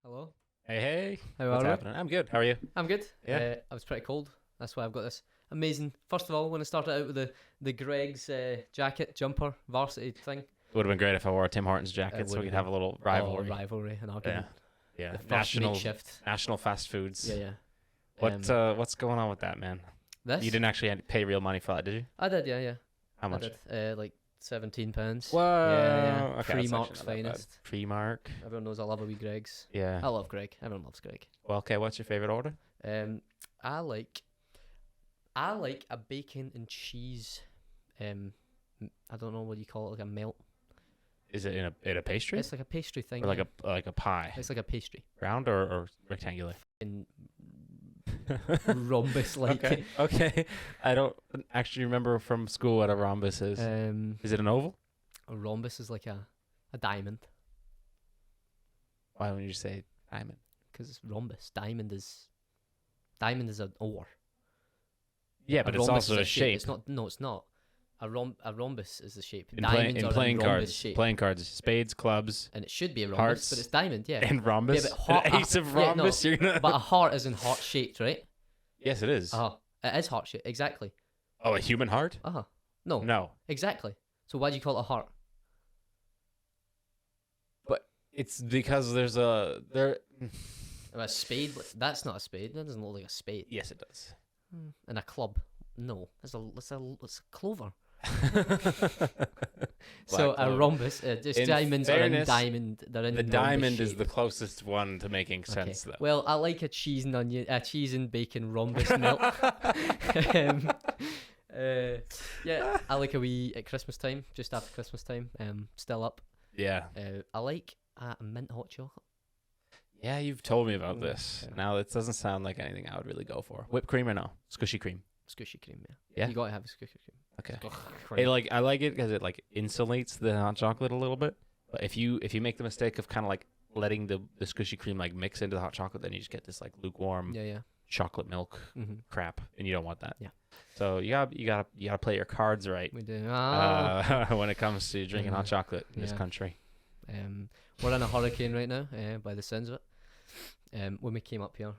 Hello. Hey, How what's are we? happening? I'm good. How are you? I'm good. Yeah. I was pretty cold. That's why I've got this amazing. First of all, when I started out with the Greg's jacket jumper varsity thing. It would have been great if I wore a Tim Hortons jacket so we would've could have a little rivalry. Rivalry, an Yeah, argument. yeah. The first National makeshift. national fast foods. Yeah. What's going on with that, man? This You didn't actually pay real money for that, did you? I did. Yeah. How much? I did. Like £17. Whoa. Yeah. Okay, that's Pre-Mark's actually not that bad. finest. Pre-Mark. Everyone knows I love a wee Greg's. Yeah. I love Greg. Everyone loves Greg. Well, okay. What's your favorite order? I like a bacon and cheese. I don't know what you call it, like a melt. Is it in a pastry It's like a pastry thing. or like yeah. a pie? It's like a pastry. Round or rectangular? In rhombus like. Okay. I don't actually remember from school what a rhombus is. Is it an oval? A rhombus is like a diamond, Why wouldn't you say diamond? because it's rhombus. Diamond is an ore. Yeah, A but it's rhombus also is a shape. It's not. No, it's not. A rhombus is the shape. In Diamonds are playing in rhombus cards, shape. playing cards, spades, clubs, And it should be a rhombus, hearts, but it's diamond. Yeah. and rhombus. but heart- An ace of yeah, no, rhombus. You're gonna... But a heart isn't heart shaped, right? Yes, it is. It is heart shaped. Exactly. Oh, a human heart? No. No, Exactly. So why do you call it a heart? but it's because there's a there. A spade? That's not a spade. That doesn't look like a spade. Yes, it does. And a club? No. It's a clover. So a rhombus, just In diamonds are in fairness, diamond. They're in The rhombus diamond is shape. the closest one to making Okay. sense, though. Well, I like a cheese and bacon rhombus milk. Yeah, I like a wee at Christmas time, just after Christmas time. Still up. Yeah, I like a mint hot chocolate. yeah. You've told me about this. Okay. Now, it doesn't sound like anything I would really go for. Whipped cream or no? Squishy cream. Squishy cream, yeah. Yeah? You gotta have a squishy cream. Okay. Cream. I like it because it like insulates the hot chocolate a little bit. But if you make the mistake of kind of like letting the squishy cream like mix into the hot chocolate, then you just get this like lukewarm Yeah. chocolate milk Mm-hmm. crap, and you don't want that. Yeah. So you gotta play your cards right We do. when it comes to drinking hot chocolate in this Yeah. country. We're in a hurricane right now, by the sounds of it. When we came up here,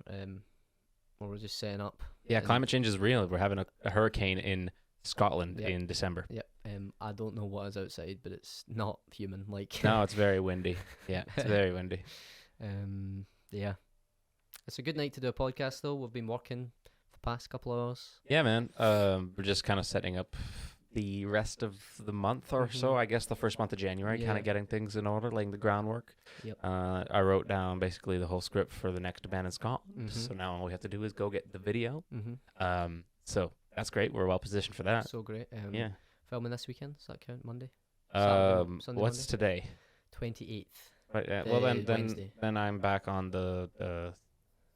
we were just setting up. Yeah, and- climate change is real. We're having a hurricane in Scotland Yep. in December. Yep. I don't know what is outside, but it's not human. Like. No, it's very windy. Yeah, it's very windy. Yeah. It's a good night to do a podcast, though. We've been working the past couple of hours. Yeah, man. We're just kind of setting up the rest of the month or so. Mhm. I guess the first month of January, kind Yeah. of getting things in order, laying the groundwork. Yep. I wrote down basically the whole script for the next band in Scotland. Mhm. So now all we have to do is go get the video. Mm-hmm. So that's great. We're well positioned for that. So great. Yeah. Filming this weekend. Does that count? Monday? Saturday, Sunday, What's Monday? today? 28th. Right. Well, then Wednesday. then I'm back on the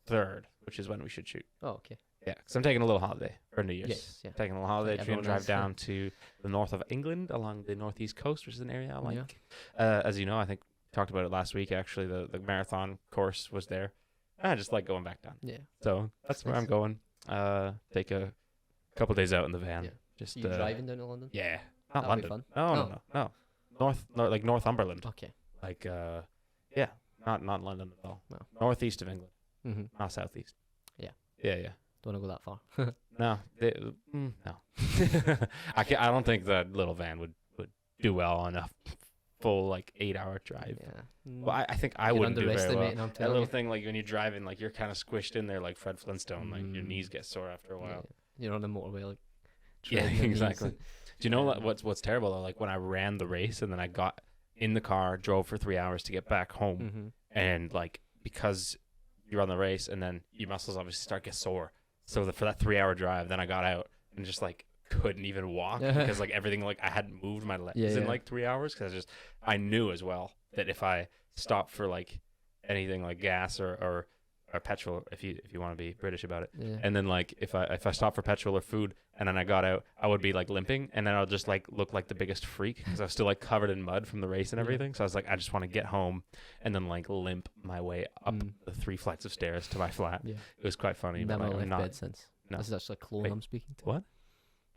3rd, which is when we should shoot. Oh, okay. Yeah, because I'm taking a little holiday for New Year's. Yes. Yeah. Taking a little holiday. Like We're gonna everyone drive else. down to the north of England, along the northeast coast, which is an area I Yeah. like. As you know, I think we talked about it last week. Actually, the marathon course was there. I just like going back down, Yeah. so that's where Nice. I'm going. Take a couple days out in the van. Yeah. Just You driving down to London? Yeah, not That'll be London. fun. No. Like Northumberland. Okay. Like yeah, not London at all. No. Northeast of England, Mm-hmm. not southeast. Yeah. Yeah. Don't want to go that far. No, no. I don't think that little van would do well on a full like 8-hour drive. Yeah. Well, I think I You're wouldn't do very well. underestimating, I'm That telling little you. thing, like when you're driving, like you're kind of squished in there, like Fred Flintstone. Like your Mm. knees get sore after a Yeah. while. You're on the motorway, like. Yeah, treading your knees. exactly. Do you know what's terrible though? Like when I ran the race and then I got in the car, drove for 3 hours to get back home, Mm-hmm. and like because you're on the race and then your muscles obviously start to get sore. So for that 3-hour drive, then I got out and just like couldn't even walk because like everything, like I hadn't moved my legs in Yeah. like 3 hours because I knew as well that if I stopped for like anything like gas or petrol, if you want to be British about it, Yeah. and then like if I stopped for petrol or food and then I got out, I would be like limping and then I'll just like look like the biggest freak because I was still like covered in mud from the race and Yeah. everything. So I was like, I just want to get home and then like limp my way up Mm. the 3 flights of stairs to my flat. Yeah. It was quite funny, but Never like, left I'm not. bed since. No. This is actually a clone Wait, I'm speaking to. what?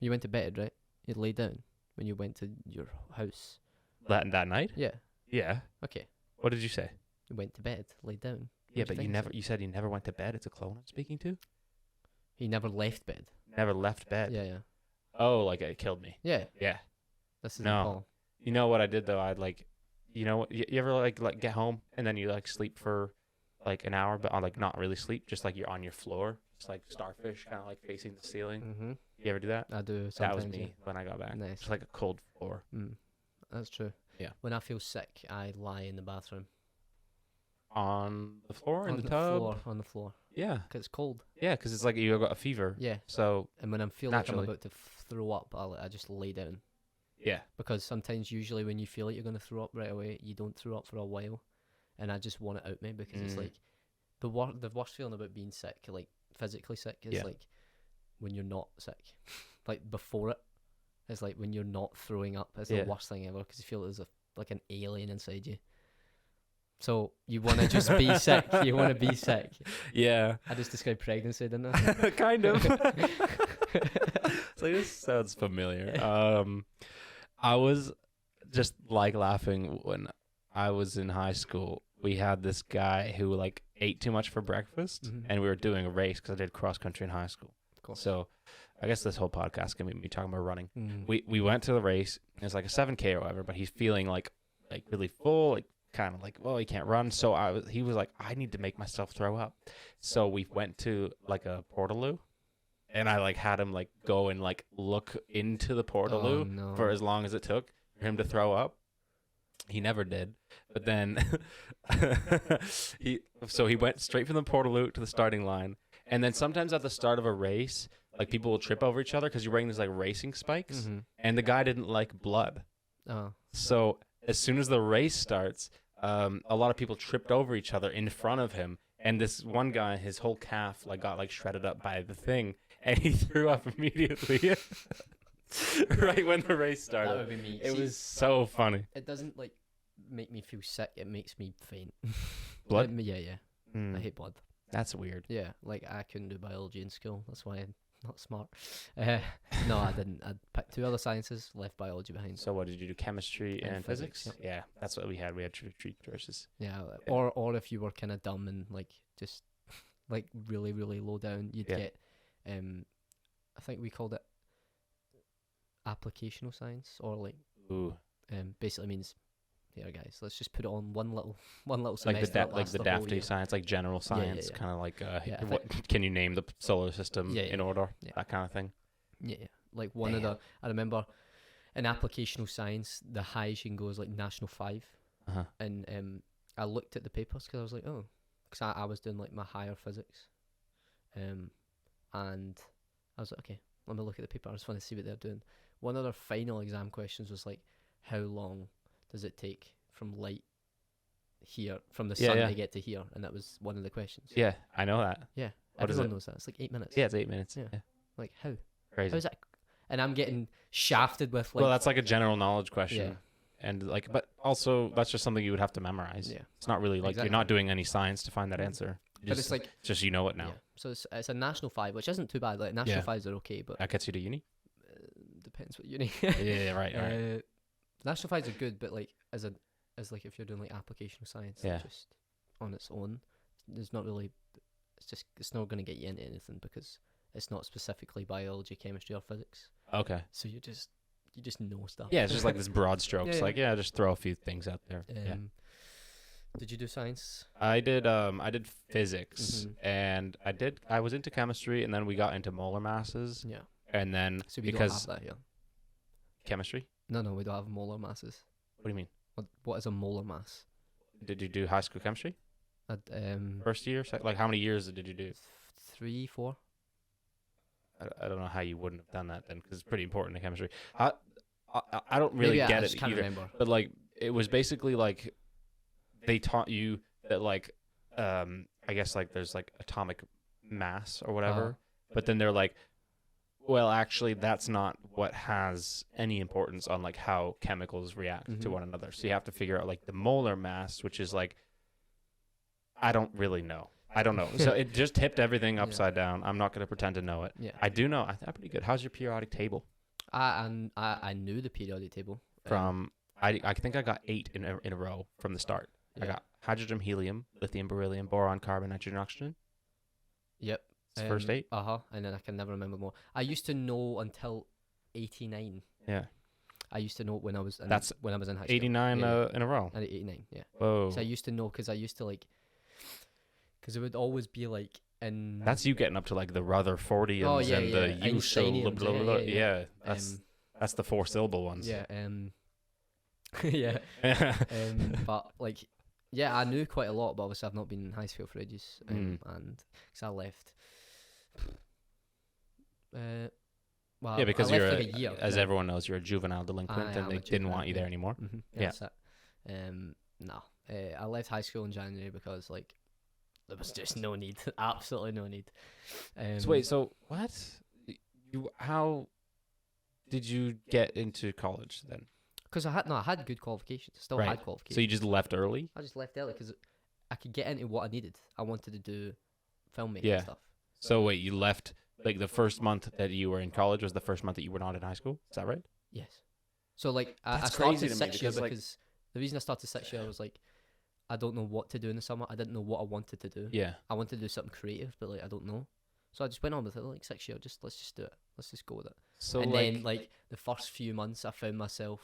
You went to bed, right? You lay down when you went to your house. That night? Yeah. Yeah. Okay. What did you say? You went to bed, lay down. Yeah, but you said you never went to bed. It's a clone I'm speaking to? He never left bed. Never left bed. Yeah. Oh, like it killed me. Yeah. Yeah. This is No. Paul. You know what I did though? I'd you ever like get home and then you like sleep for like an hour, but like not really sleep, just like you're on your floor, just like starfish, kind of like facing the ceiling. Mm-hmm. You ever do that? I do. That was me when I got back. Nice. Just like a cold floor. That's true. Yeah. When I feel sick, I lie in the bathroom. On the floor, in the tub? On the floor. Yeah. Because it's cold. Yeah, because it's like you got a fever. Yeah. So. And when I feel like I'm naturally. about to throw up, I just lay down. Yeah. Because usually when you feel like you're going to throw up right away, you don't throw up for a while. And I just want it out me because it's like the worst feeling about being sick, like physically sick, is like when you're not sick. Like before it. It's like when you're not throwing up. It's the worst thing ever because you feel there's like an alien inside you. So you want to just be sick. You want to be sick. Yeah. I just described pregnancy, didn't I? Kind of. So this sounds familiar. I was just like laughing when I was in high school. We had this guy who like ate too much for breakfast, and we were doing a race because I did cross country in high school. Cool. So I guess this whole podcast can be me talking about running. We went to the race. It was like a 7K or whatever, but he's feeling like really full, like kind of like, well, he can't run. So he was like, I need to make myself throw up. So we went to like a portaloo, and I like had him like go and like look into the portaloo for as long as it took for him to throw up. He never did. But then he went straight from the portaloo to the starting line. And then sometimes at the start of a race, like people will trip over each other because you're wearing these like racing spikes, and the guy didn't like blood. So as soon as the race starts, a lot of people tripped over each other in front of him, and this one guy, his whole calf like got like shredded up by the thing, and he threw up immediately. Right when the race started. That would be me. It was so funny. It doesn't like make me feel sick. It makes me faint. Blood? Yeah. I hate blood. That's weird. Yeah, like I couldn't do biology in school. That's why I'm not smart. No, I didn't. I picked 2 other sciences, left biology behind. So what did you do? Chemistry and physics? Yep. Yeah, that's what we had. We had 3 choices. Yeah, or if you were kind of dumb and like just like really really low down, you'd get I think we called it applicational science, or like basically means, here guys, let's just put it on one little semester, like the daftly science, like general science, kind of like what can you name the solar system in order, that kind of thing. Like one of the, I remember in applicational science the highest you can go is like national 5, and I looked at the papers because I was like, oh, because I was doing like my higher physics, and I was like, okay, let me look at the paper. I just want to see what they're doing. One of their final exam questions was like, how long does it take from light here, from the sun to get to here? And that was one of the questions. Yeah, I know that. Yeah, everyone knows that. It's like 8 minutes. Yeah, it's 8 minutes. Yeah. Like how? Crazy. How is that? And I'm getting shafted with like. Well, that's like a general knowledge question. Yeah. And like, but also that's just something you would have to memorize. Yeah. It's not really like you're not doing any science to find that answer. But it's like just you know it now. Yeah. So it's a national 5, which isn't too bad. Like national 5s are okay, but that gets you to uni. Depends what uni. Right. National 5s are good, but like as like if you're doing like applicational science, just on its own, there's not really. It's not going to get you into anything because it's not specifically biology, chemistry, or physics. Okay. So you just know stuff. Yeah, it's just like this broad strokes. Like just throw a few things out there. Did you do science? I did physics, and I was into chemistry, and then we got into molar masses. Yeah. And then so we don't have that here. Chemistry? No, we don't have molar masses. What do you mean? What is a molar mass? Did you do high school chemistry? First year? Like how many years did you do? 3, 4. I don't know how you wouldn't have done that then, because it's pretty important in chemistry. I don't really get it either. Remember. But like it was basically like they taught you that like I guess like there's like atomic mass or whatever, but then they're like, well, actually that's not what has any importance on like how chemicals react to one another. So you have to figure out like the molar mass, which is like I don't really know. I don't know. So it just tipped everything upside down. I'm not going to pretend to know it. Yeah. I do know. I'm pretty good. How's your periodic table? I knew the periodic table. I think I got 8 in a row from the start. I got hydrogen, helium, lithium, beryllium, boron, carbon, nitrogen, oxygen. Yep. It's the first 8. And then I can never remember more. I used to know until 89. Yeah. I used to know when I was in, when I was in high school. 89 in a row. I did 89, yeah. Whoa. So I used to know because I used to like, because it would always be like in. That's you getting up to like the Rutherfordians and the usual blah, blah, blah. Yeah. That's the 4-syllable ones. Yeah. Yeah. But like, yeah, I knew quite a lot, but obviously I've not been in high school for ages, and because I left. Well, yeah, because you're like a year, as everyone knows, you're a juvenile delinquent, and they didn't want you there anymore. Mm-hmm. Yeah, that's it. No, I left high school in January because like there was just no need, absolutely no need. So wait, so what? How did you get into college then? Because I had good qualifications. Still had qualifications. So you just left early? I just left early because I could get into what I needed. I wanted to do filmmaking stuff. So wait, you left. Like the first month that you were in college was the first month that you were not in high school? Is that right? Yes. So like I started 6 year because the reason I started 6 year was like I don't know what to do in the summer. I didn't know what I wanted to do. Yeah. I wanted to do something creative, but like I don't know. So I just went on with it like 6 year. Let's just do it. Let's just go with it. So and then like the first few months I found myself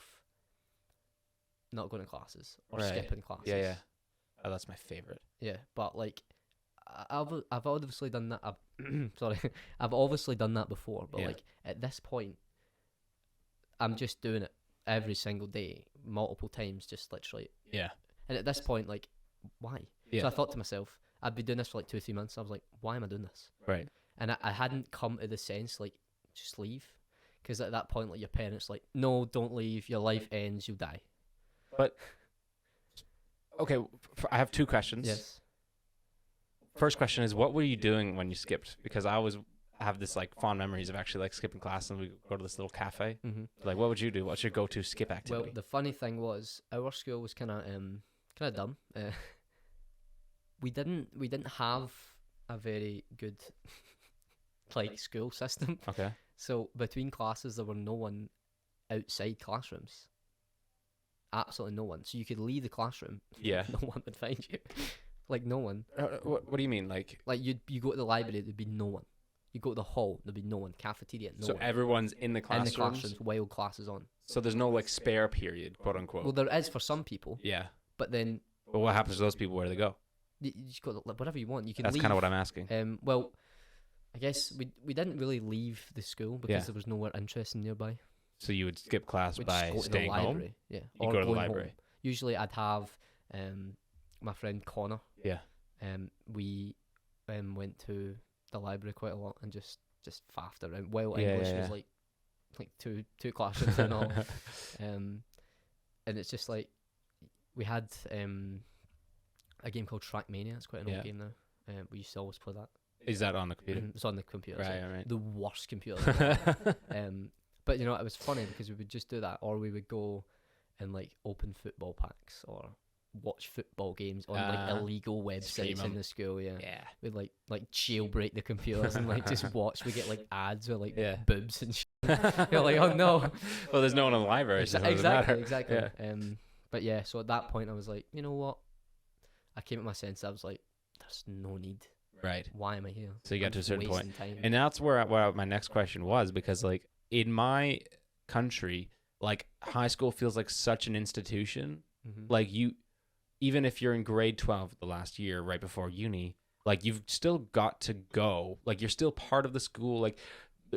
not going to classes or skipping classes. Yeah, yeah. Oh, that's my favorite. Yeah, but like I've obviously done that. Sorry, I've obviously done that before, but like at this point, I'm just doing it every single day, multiple times, just literally. Yeah. And at this point, like, why? Yeah. So I thought to myself, I'd be doing this for like 2 or 3 months. I was like, why am I doing this? Right. And I hadn't come to the sense like, just leave, because at that point, like your parents like, no, don't leave. Your life ends. You'll die. But okay, I have 2 questions. Yes. First question is, what were you doing when you skipped? Because I always have this like fond memories of actually like skipping class, and we go to this little cafe. Mm-hmm. Like, what would you do? What's your go-to skip activity? Well, the funny thing was, our school was kind of dumb. We didn't have a very good like school system. Okay. So between classes, there were no one outside classrooms. Absolutely no one. So you could leave the classroom. Yeah. No one would find you. Like no one. What do you mean? Like you go to the library, there'd be no one. You go to the hall, there'd be no one. Cafeteria, no one. So everyone's in the classrooms? In the classrooms while class is on. So there's no like spare period, quote unquote. Well, there is for some people. Yeah. But then. But what happens to those people? Where do they go? You just go to, whatever you want. You can. That's leave. kind of what I'm asking. Well, I guess we didn't really leave the school because there was nowhere interesting nearby. So you would skip class by staying home? Yeah. You go to the library. Home. Usually I'd have my friend Connor. Yeah. We went to the library quite a lot and just faffed around. Well, English was like two classrooms and all. And it's just like we had a game called Trackmania. It's quite an old game now. We used to always play that. Is that on the computer? It's on the computer. Right. The worst computer. But you know, it was funny because we would just do that, or we would go and like open football packs or watch football games on like illegal websites in the school. Yeah. We'd like jailbreak the computers and like just watch. We get like ads with like boobs and shit. You're like, oh no. Well, there's no one in the library. So exactly. Yeah. But yeah, so at that point I was like, you know what? I came to my sense. I was like, there's no need. Right. Why am I here? So you got to a certain point. And that's where my next question was, because like in my country, like high school feels like such an institution. Mm-hmm. Like even if you're in grade 12 the last year right before uni, like you've still got to go. Like you're still part of the school. Like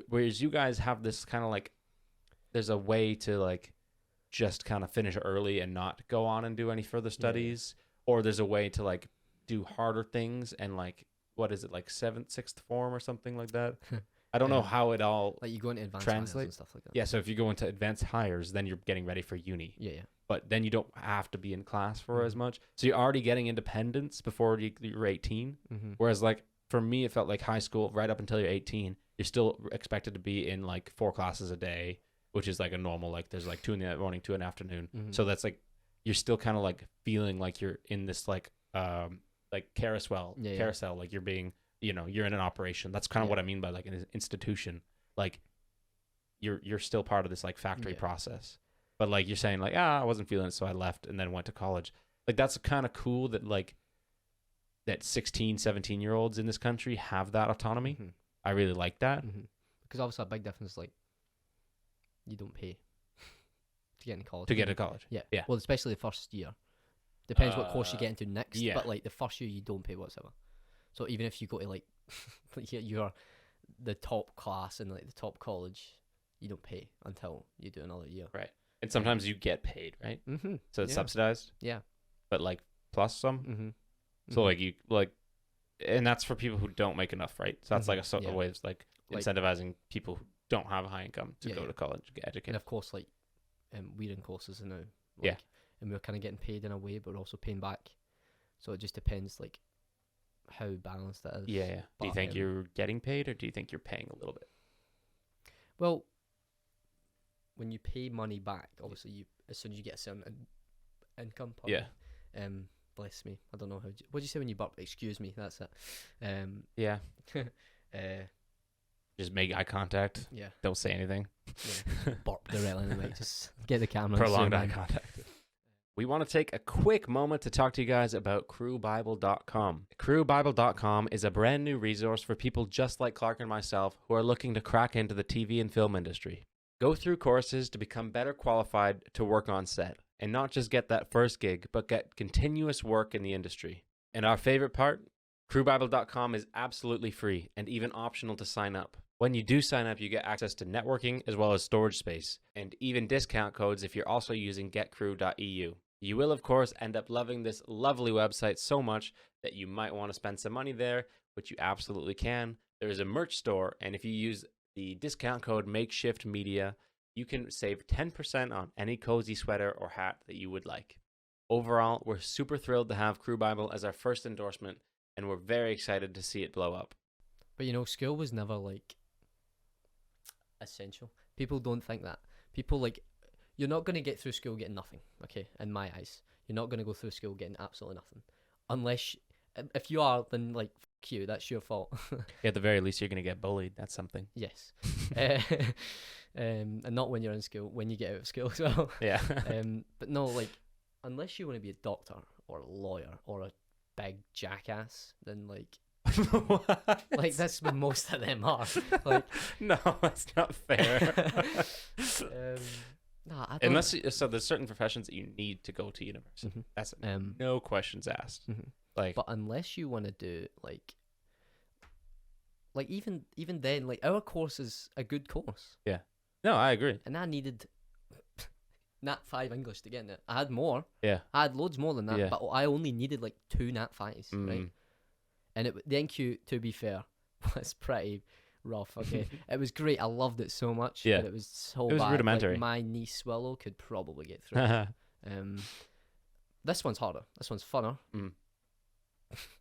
whereas you guys have this kind of like, there's a way to like just kind of finish early and not go on and do any further studies. Or there's a way to like do harder things and like, what is it, like 6th form or something like that? I don't know how it all like you go into advanced hires and stuff like that. Yeah, so if you go into advanced hires, then you're getting ready for uni. Yeah. But then you don't have to be in class for as much. So you're already getting independence before you're 18. Mm-hmm. Whereas like for me, it felt like high school right up until you're 18, you're still expected to be in like 4 classes a day, which is like a normal, like there's like 2 in the morning, 2 in the afternoon. Mm-hmm. So that's like, you're still kind of like feeling like you're in this like carousel, like you're being, you know, you're in an operation. That's kind of what I mean by like an institution. Like you're still part of this like factory process. But like you're saying like, I wasn't feeling it, so I left and then went to college. like that's kind of cool that like that 16, 17-year-olds in this country have that autonomy. Mm-hmm. I really like that. Mm-hmm. Because obviously a big difference, like, you don't pay to get into college. To get to college. Yeah. Yeah. Well, especially the first year. Depends what course you get into next. Yeah. But like the first year, you don't pay whatsoever. So even if you go to like, you're the top class in like the top college, you don't pay until you do another year. Right. And sometimes you get paid, right? Mm-hmm. So it's subsidized. Yeah. But like plus some. Mm-hmm. So like you like, and that's for people who don't make enough, right? So that's like a sort of way of like incentivizing people who don't have a high income to go to college, get educated. And of course, like, we're in courses now. Like, and we're kind of getting paid in a way, but we're also paying back. So it just depends, like, how balanced that is. Yeah, yeah. But, do you think you're getting paid, or do you think you're paying a little bit? Well, when you pay money back, obviously, you as soon as you get a certain income. Yeah. Bless me. I don't know what do you say when you burp? Excuse me. That's it. Yeah. Just make eye contact. Yeah. Don't say anything. Yeah. Burp directly in the mic. Just get the camera. Prolonged eye contact. We want to take a quick moment to talk to you guys about crewbible.com. Crewbible.com is a brand new resource for people just like Clark and myself who are looking to crack into the TV and film industry. Go through courses to become better qualified to work on set, and not just get that first gig, but get continuous work in the industry. And our favorite part? Crewbible.com is absolutely free and even optional to sign up. When you do sign up, you get access to networking as well as storage space, and even discount codes if you're also using getcrew.eu. You will, of course, end up loving this lovely website so much that you might want to spend some money there, which you absolutely can. There is a merch store, and if you use the discount code MAKESHIFT Media, you can save 10% on any cozy sweater or hat that you would like. Overall, we're super thrilled to have Crew Bible as our first endorsement, and we're very excited to see it blow up. But you know, school was never like essential. People don't think that. People like, you're not going to get through school getting nothing, okay, in my eyes. You're not going to go through school getting absolutely nothing. Unless, if you are, then like, f*** you, that's your fault. At the very least, you're going to get bullied. That's something. Yes. And not when you're in school, when you get out of school as well. Yeah. But no, like, unless you want to be a doctor or a lawyer or a big jackass, then like, like that's what most of them are. Like, no, that's not fair. Nah, I don't. Unless so, there's certain professions that you need to go to university. Mm-hmm. That's no questions asked. Mm-hmm. Like, but unless you want to do like even then, like our course is a good course. Yeah. No, I agree. And I needed Nat 5 English to get in it. I had more. Yeah. I had loads more than that, Yeah. but I only needed like 2 Nat 5s, right? And the NQ, to be fair, was pretty rough. Okay, it was great. I loved it so much. Yeah. But it was so It was bad. rudimentary. Like, my knee swallow could probably get through. This one's harder. This one's funner.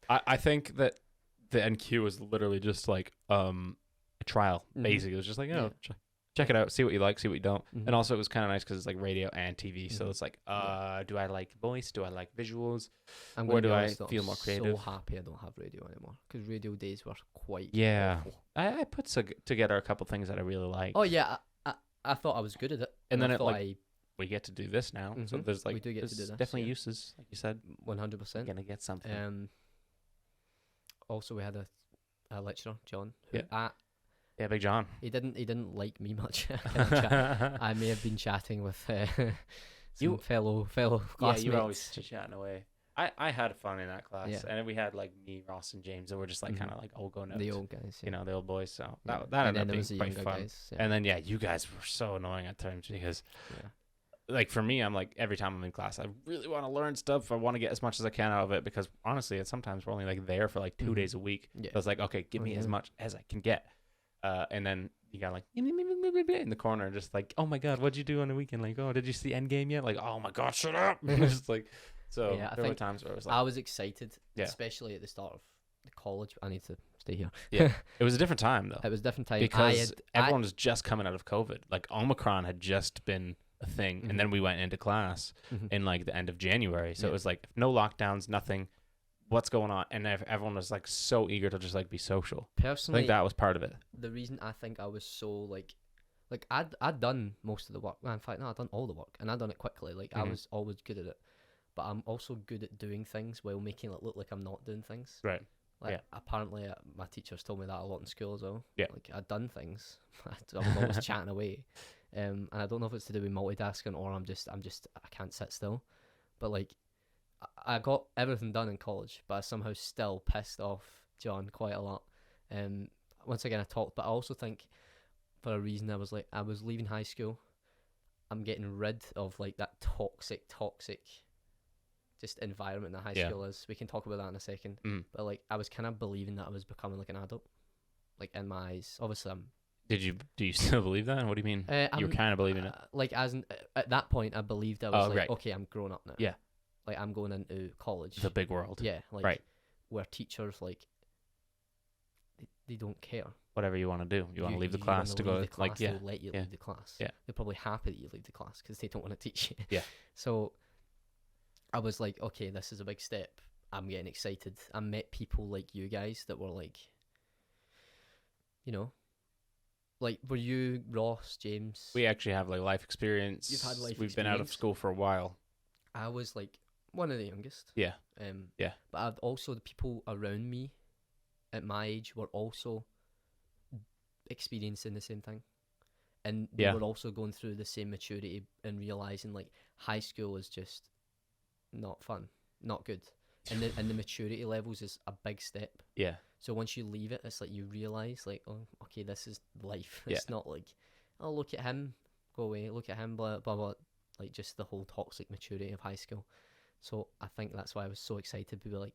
I think that the NQ was literally just like a trial. Basically, it was just like, check it out, see what you like, see what you don't. And also, it was kind of nice because it's like radio and TV. So it's like, do I like voice? Do I like visuals? Or do I feel more creative? I'm so happy I don't have radio anymore because radio days were quite awful. I put together a couple things that I really like. Oh yeah, I thought I was good at it, and then we get to do this now. So there's like, we do get to do this, definitely uses, like you said. 100%. Gonna get something. Also, we had a lecturer, John. Yeah, Big John. He didn't like me much. I may have been chatting with some fellow classmates. Yeah, you were always chatting away. I had fun in that class, and we had like me, Ross, and James, and we're just like kind of like old going out. The old guys, you know, the old boys. So that and ended up being quite fun. Guys, And then you guys were so annoying at times because, like for me, I'm like every time I'm in class, I really want to learn stuff. I want to get as much as I can out of it because honestly, sometimes we're only like there for like 2 days a week. So it's like, okay, give me as much as I can get. And then you got like in the corner, just like, oh my god, what'd you do on the weekend? Like, oh, did you see Endgame yet? Like, oh my god, shut up! Just like, so there were times where I was like, I was excited, especially at the start of the college. I need to stay here. Yeah, it was a different time though. It was a different time because everyone was just coming out of COVID. Like Omicron had just been a thing, and then we went into class in like the end of January. So it was like no lockdowns, nothing. What's going on? And everyone was like so eager to just like be social. Personally, I think that was part of it. The reason I think I was so like I'd done most of the work. Well, in fact, no, I'd done all the work and I'd done it quickly. Like I was always good at it. but I'm also good at doing things while making it look like I'm not doing things. Right. Like, apparently, my teachers told me that a lot in school as well. Yeah. Like, I'd done things. I was always chatting away. And I don't know if it's to do with multitasking or I can't sit still. But, like, I got everything done in college, but I somehow still pissed off John quite a lot. Once again, I talked, but I also think for a reason I was leaving high school. I'm getting rid of, like, that toxic just environment that high school is. We can talk about that in a second. But, like, I was kind of believing that I was becoming, like, an adult, like, in my eyes. Obviously, do you still believe that? What do you mean? You were kind of believing it. Like, at that point, I believed I was okay, I'm grown up now. Yeah. Like, I'm going into college. The big world. Yeah. Like, where teachers, like, they don't care. Whatever you want to do. You want to leave the class to go. Like, they'll let you leave the class. Yeah. They're probably happy that you leave the class because they don't want to teach you. Yeah. So I was like, okay, this is a big step. I'm getting excited. I met people like you guys that were like, you know, like, were you Ross, James? We actually have, like, life experience. You've had life We've been out of school for a while. I was like one of the youngest. Yeah. But I've also, the people around me at my age were also experiencing the same thing. And they were also going through the same maturity and realizing, like, high school is just not fun, not good. And the maturity levels is a big step. Yeah. So once you leave it, it's like you realize, like, oh, okay, this is life. It's not like, oh, look at him, go away, look at him, blah, blah, blah. Like, just the whole toxic maturity of high school. So I think that's why I was so excited to be like,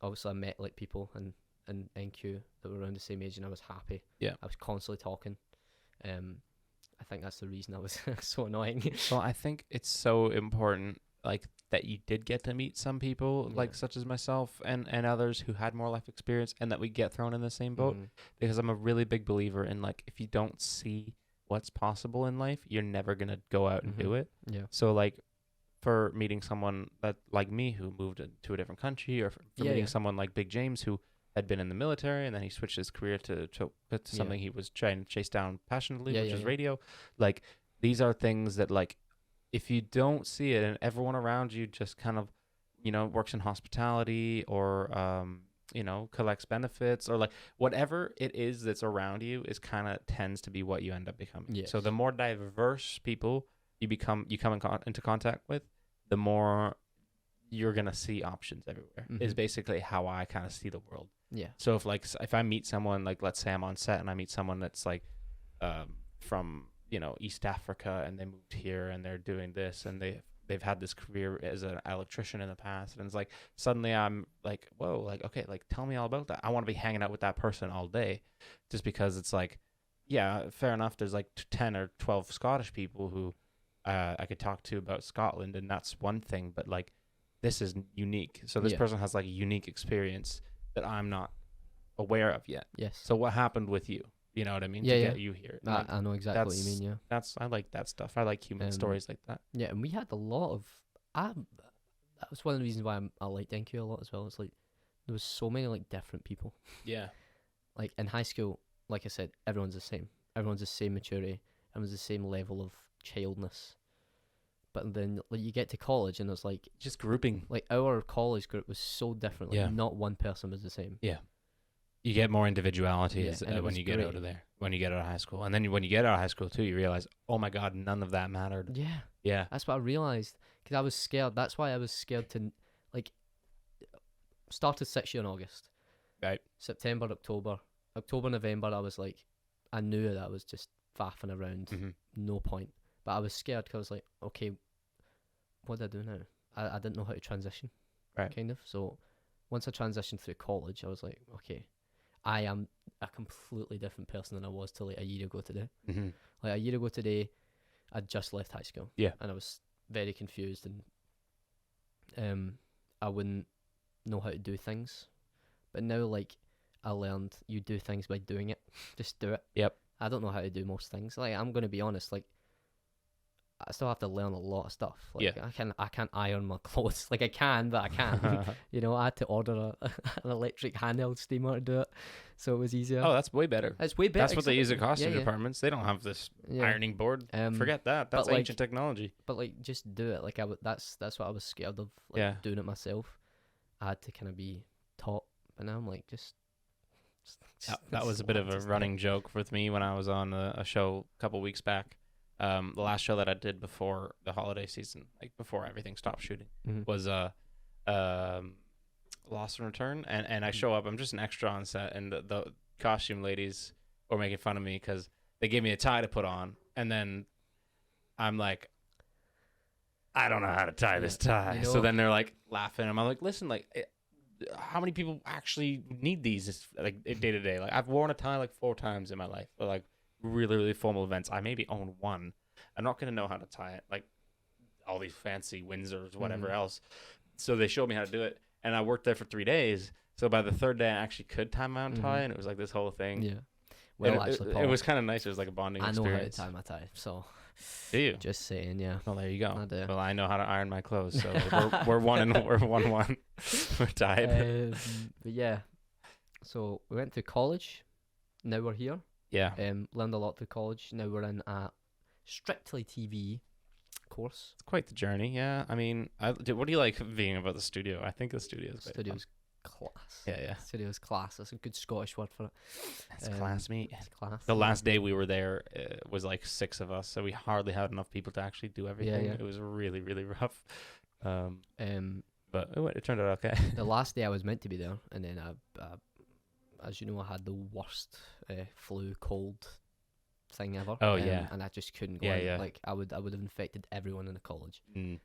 obviously I met, like, people in NQ that were around the same age and I was happy. Yeah. I was constantly talking. I think that's the reason I was so annoying. Well, I think it's so important, like, that you did get to meet some people, like, such as myself and others who had more life experience, and that we get thrown in the same boat. Because I'm a really big believer in, like, if you don't see what's possible in life, you're never going to go out and do it. Yeah. So, like, for meeting someone that, like me, who moved to a different country, or for meeting someone like Big James, who had been in the military and then he switched his career to something he was trying to chase down passionately, which is radio. Like, these are things that, like, if you don't see it and everyone around you just kind of, you know, works in hospitality or, you know, collects benefits or, like, whatever it is that's around you is kind of tends to be what you end up becoming. Yes. So the more diverse people you come into contact with, the more you're going to see options everywhere is basically how I kind of see the world. Yeah. So if I meet someone, like, let's say I'm on set and I meet someone that's like from, you know, East Africa, and they moved here and they're doing this and they've had this career as an electrician in the past, and it's like suddenly I'm like, whoa, like, okay, like, tell me all about that. I want to be hanging out with that person all day, just because it's like, yeah, fair enough, there's like 10 or 12 Scottish people who I could talk to about Scotland, and that's one thing, but, like, this is unique. So this person has, like, a unique experience that I'm not aware of yet. Yes. So what happened with you? You know what I mean? To get you here. Like, I know exactly what you mean, yeah. I like that stuff. I like human stories like that. Yeah, and we had a lot of... that was one of the reasons why I liked NQ a lot as well. It's like, there was so many, like, different people. Yeah. Like, in high school, like I said, everyone's the same. Everyone's the same maturity. Everyone's the same level of childness. But then, like, you get to college and it's like... just grouping. Like, our college group was so different. Like, not one person was the same. Yeah. You get more individuality when you get out of there, when you get out of high school. And then when you get out of high school, too, you realize, oh, my God, none of that mattered. Yeah. Yeah. That's what I realized. Because I was scared. That's why I was scared to, like, started 6th year in August. Right. September, October, November, I was like, I knew that I was just faffing around. No point. But I was scared because I was like, okay, what do I do now? I didn't know how to transition. Right. Kind of. So once I transitioned through college, I was like, okay, I am a completely different person than I was till, like, a year ago today. Like, a year ago today, I'd just left high school. Yeah. And I was very confused, and I wouldn't know how to do things. But now, like, I learned you do things by doing it. Just do it. Yep. I don't know how to do most things. Like, I'm going to be honest, like, I still have to learn a lot of stuff. Like, Yeah. I can't iron my clothes. Like I can, but I can't. You know, I had to order an electric handheld steamer to do it, so it was easier. Oh, that's way better. It's way better. That's what they use at exactly. costume Yeah, yeah. departments. They don't have this Yeah. ironing board. Forget that. That's but, like, ancient technology. But like, just do it. Like that's what I was scared of. Like, Yeah. doing it myself. I had to kind of be taught, but now I'm like just That was a bit of a running joke with me when I was on a show a couple weeks back. The last show that I did before the holiday season, like before everything stopped shooting, was Lost and Return. And I show up, I'm just an extra on set, and the costume ladies were making fun of me because they gave me a tie to put on, and then I'm like, I don't know how to tie this tie. You know, so then they're like laughing. I'm like, listen, like, how many people actually need these like day to day? Like, I've worn a tie like 4 times in my life, but like really, really formal events, I maybe own one. I'm not gonna know how to tie it, like all these fancy Windsors, whatever else. So they showed me how to do it, and I worked there for 3 days. So by the 3rd day, I actually could tie my own tie, and it was like this whole thing. Yeah. Well, actually, Paul, it was kind of nice. It was like a bonding experience. I know how to tie my tie, so. Do you? Just saying, yeah. Well, there you go. I do. Well, I know how to iron my clothes, so we're 1-1. We're tied. But yeah, so we went to college. Now we're here. Yeah. Learned a lot through college. Now we're in a strictly TV course. It's quite the journey. Yeah. I mean, what do you like being about the studio? I think the studio is Studio's class. Yeah. Studio's class. That's a good Scottish word for it. It's class, mate. It's class. The last day we were there was like 6 of us, so we hardly had enough people to actually do everything. Yeah. It was really, really rough. But it turned out okay. The last day I was meant to be there, and then as you know, I had the worst flu cold thing ever. Oh yeah. And I just couldn't go Yeah, out. yeah. Like I would have infected everyone in the college. I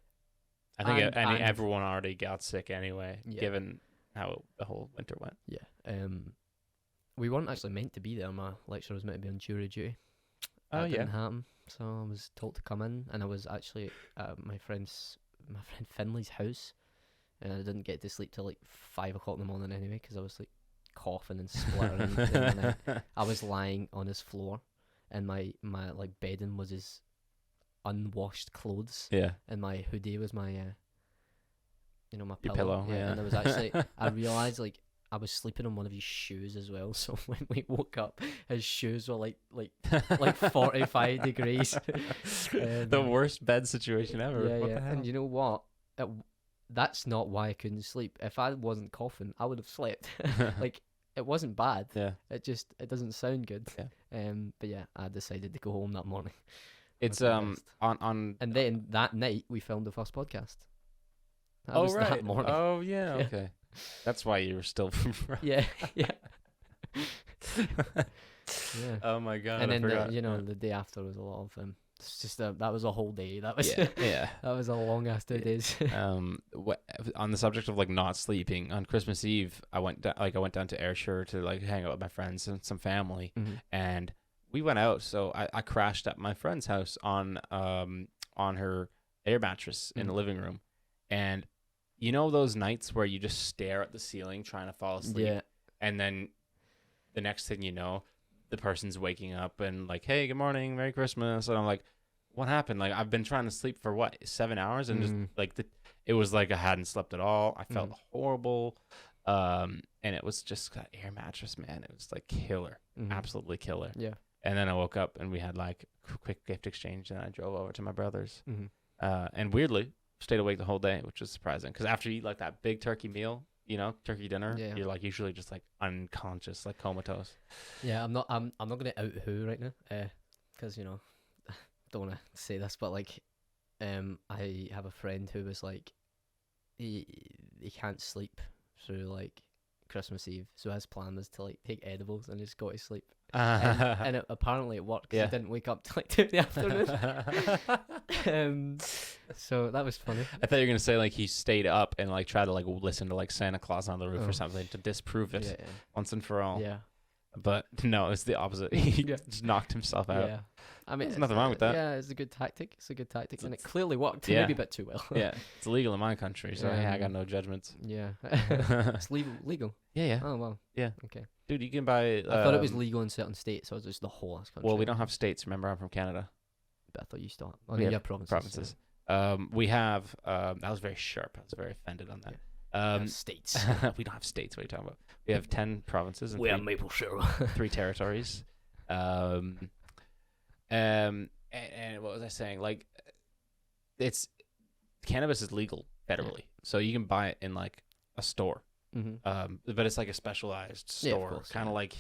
think And- everyone already got sick anyway, Yeah. given how the whole winter went. Yeah. We weren't actually meant to be there. My lecturer was meant to be on jury duty. Oh, That yeah. didn't happen. So I was told to come in, and I was actually at my friend Finley's house, and I didn't get to sleep till like 5 o'clock in the morning anyway, because I was like coughing and spluttering. And I was lying on his floor, and my like bedding was his unwashed clothes, Yeah. and my hoodie was my my Your pillow. pillow, yeah. And I was actually I realized like I was sleeping on one of his shoes as well. So when we woke up, his shoes were like 45 degrees. The worst bed situation ever. Yeah, What yeah. the hell? And you know what? That's not why I couldn't sleep. If I wasn't coughing, I would have slept. Like it wasn't bad. Yeah. It doesn't sound good. Yeah. But yeah, I decided to go home that morning. It's That's the best. on. And then that night we filmed the first podcast. That Oh was right. that morning. Oh yeah. Yeah. Okay. That's why you were still. Yeah, yeah. Yeah. Oh my god. And I then forgot. the day after was a lot of it's just that was a whole day. That was Yeah. that was a long ass 2 days. On the subject of like not sleeping, on Christmas Eve, I went down to Ayrshire to like hang out with my friends and some family, and we went out. So I crashed at my friend's house on her air mattress in the living room, and you know those nights where you just stare at the ceiling trying to fall asleep, Yeah. and then the next thing you know, the person's waking up and like, hey, good morning, Merry Christmas, and I'm like, what happened? Like I've been trying to sleep for what 7 hours, and just like it was like I hadn't slept at all. I felt horrible, and it was just that air mattress, man. It was like killer, absolutely killer. Yeah. And then I woke up and we had like a quick gift exchange, and I drove over to my brother's, and weirdly stayed awake the whole day, which was surprising because after you eat like that big turkey meal, turkey dinner, you're like usually just like unconscious, like comatose. Yeah, I'm not gonna out who right now, because don't want to say this, but like, I have a friend who was like, he can't sleep through like Christmas Eve, so his plan was to like take edibles and just go to sleep. And apparently it worked because he didn't wake up till like 2 in the afternoon. So that was funny. I thought you were gonna say like he stayed up and like tried to like listen to like Santa Claus on the roof or something to disprove it once and for all. Yeah. But no, it's the opposite. He just knocked himself out. Yeah. I mean, there's nothing wrong with that. Yeah, it's a good tactic. And it clearly worked. Maybe a bit too well. Yeah, it's illegal in my country, so I got no judgments. Yeah. It's legal. Yeah. Oh wow. Yeah. Okay. Dude, you can buy. I thought it was legal in certain states, so it was just the whole country. Well, we don't have states. Remember, I'm from Canada. but I thought you still have. Oh, We yeah, have provinces. We have that was very sharp. I was very offended on that. States. We don't have states. What are you talking about? We have 10 provinces and We have maple syrup. 3 territories. And what was I saying? Like, it's cannabis is legal federally, so you can buy it in like a store. But it's like a specialized store, kind of like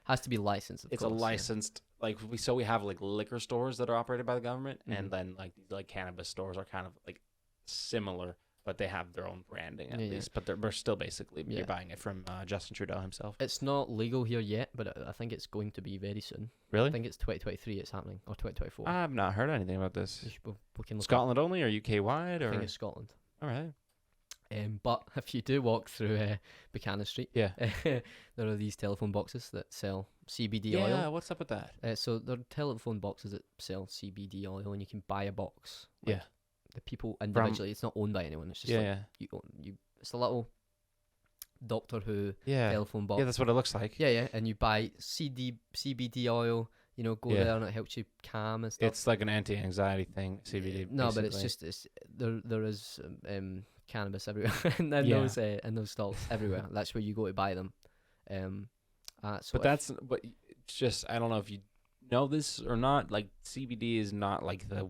has to be licensed. It's a licensed like we have like liquor stores that are operated by the government, and then like cannabis stores are kind of like similar, but they have their own branding at least. But they're still basically you're buying it from Justin Trudeau himself. It's not legal here yet, but I think it's going to be very soon. Really? I think it's 2023 it's happening, or 2024. I've not heard anything about this. We can look Scotland only, or UK wide? Or? I think it's Scotland. All right. But if you do walk through Buchanan Street, there are these telephone boxes that sell CBD oil. Yeah, what's up with that? So there are telephone boxes that sell CBD oil, and you can buy a box. Like the people individually, it's not owned by anyone. It's just you. It's a little Doctor Who telephone box. Yeah, that's what it looks like. Yeah, and you buy CBD oil. You know, go there and it helps you calm and stuff. It's like an anti-anxiety thing, CBD. No, but it's just there is cannabis everywhere in those stalls everywhere. That's where you go to buy them. So but it's just I don't know if you know this or not. Like CBD is not like the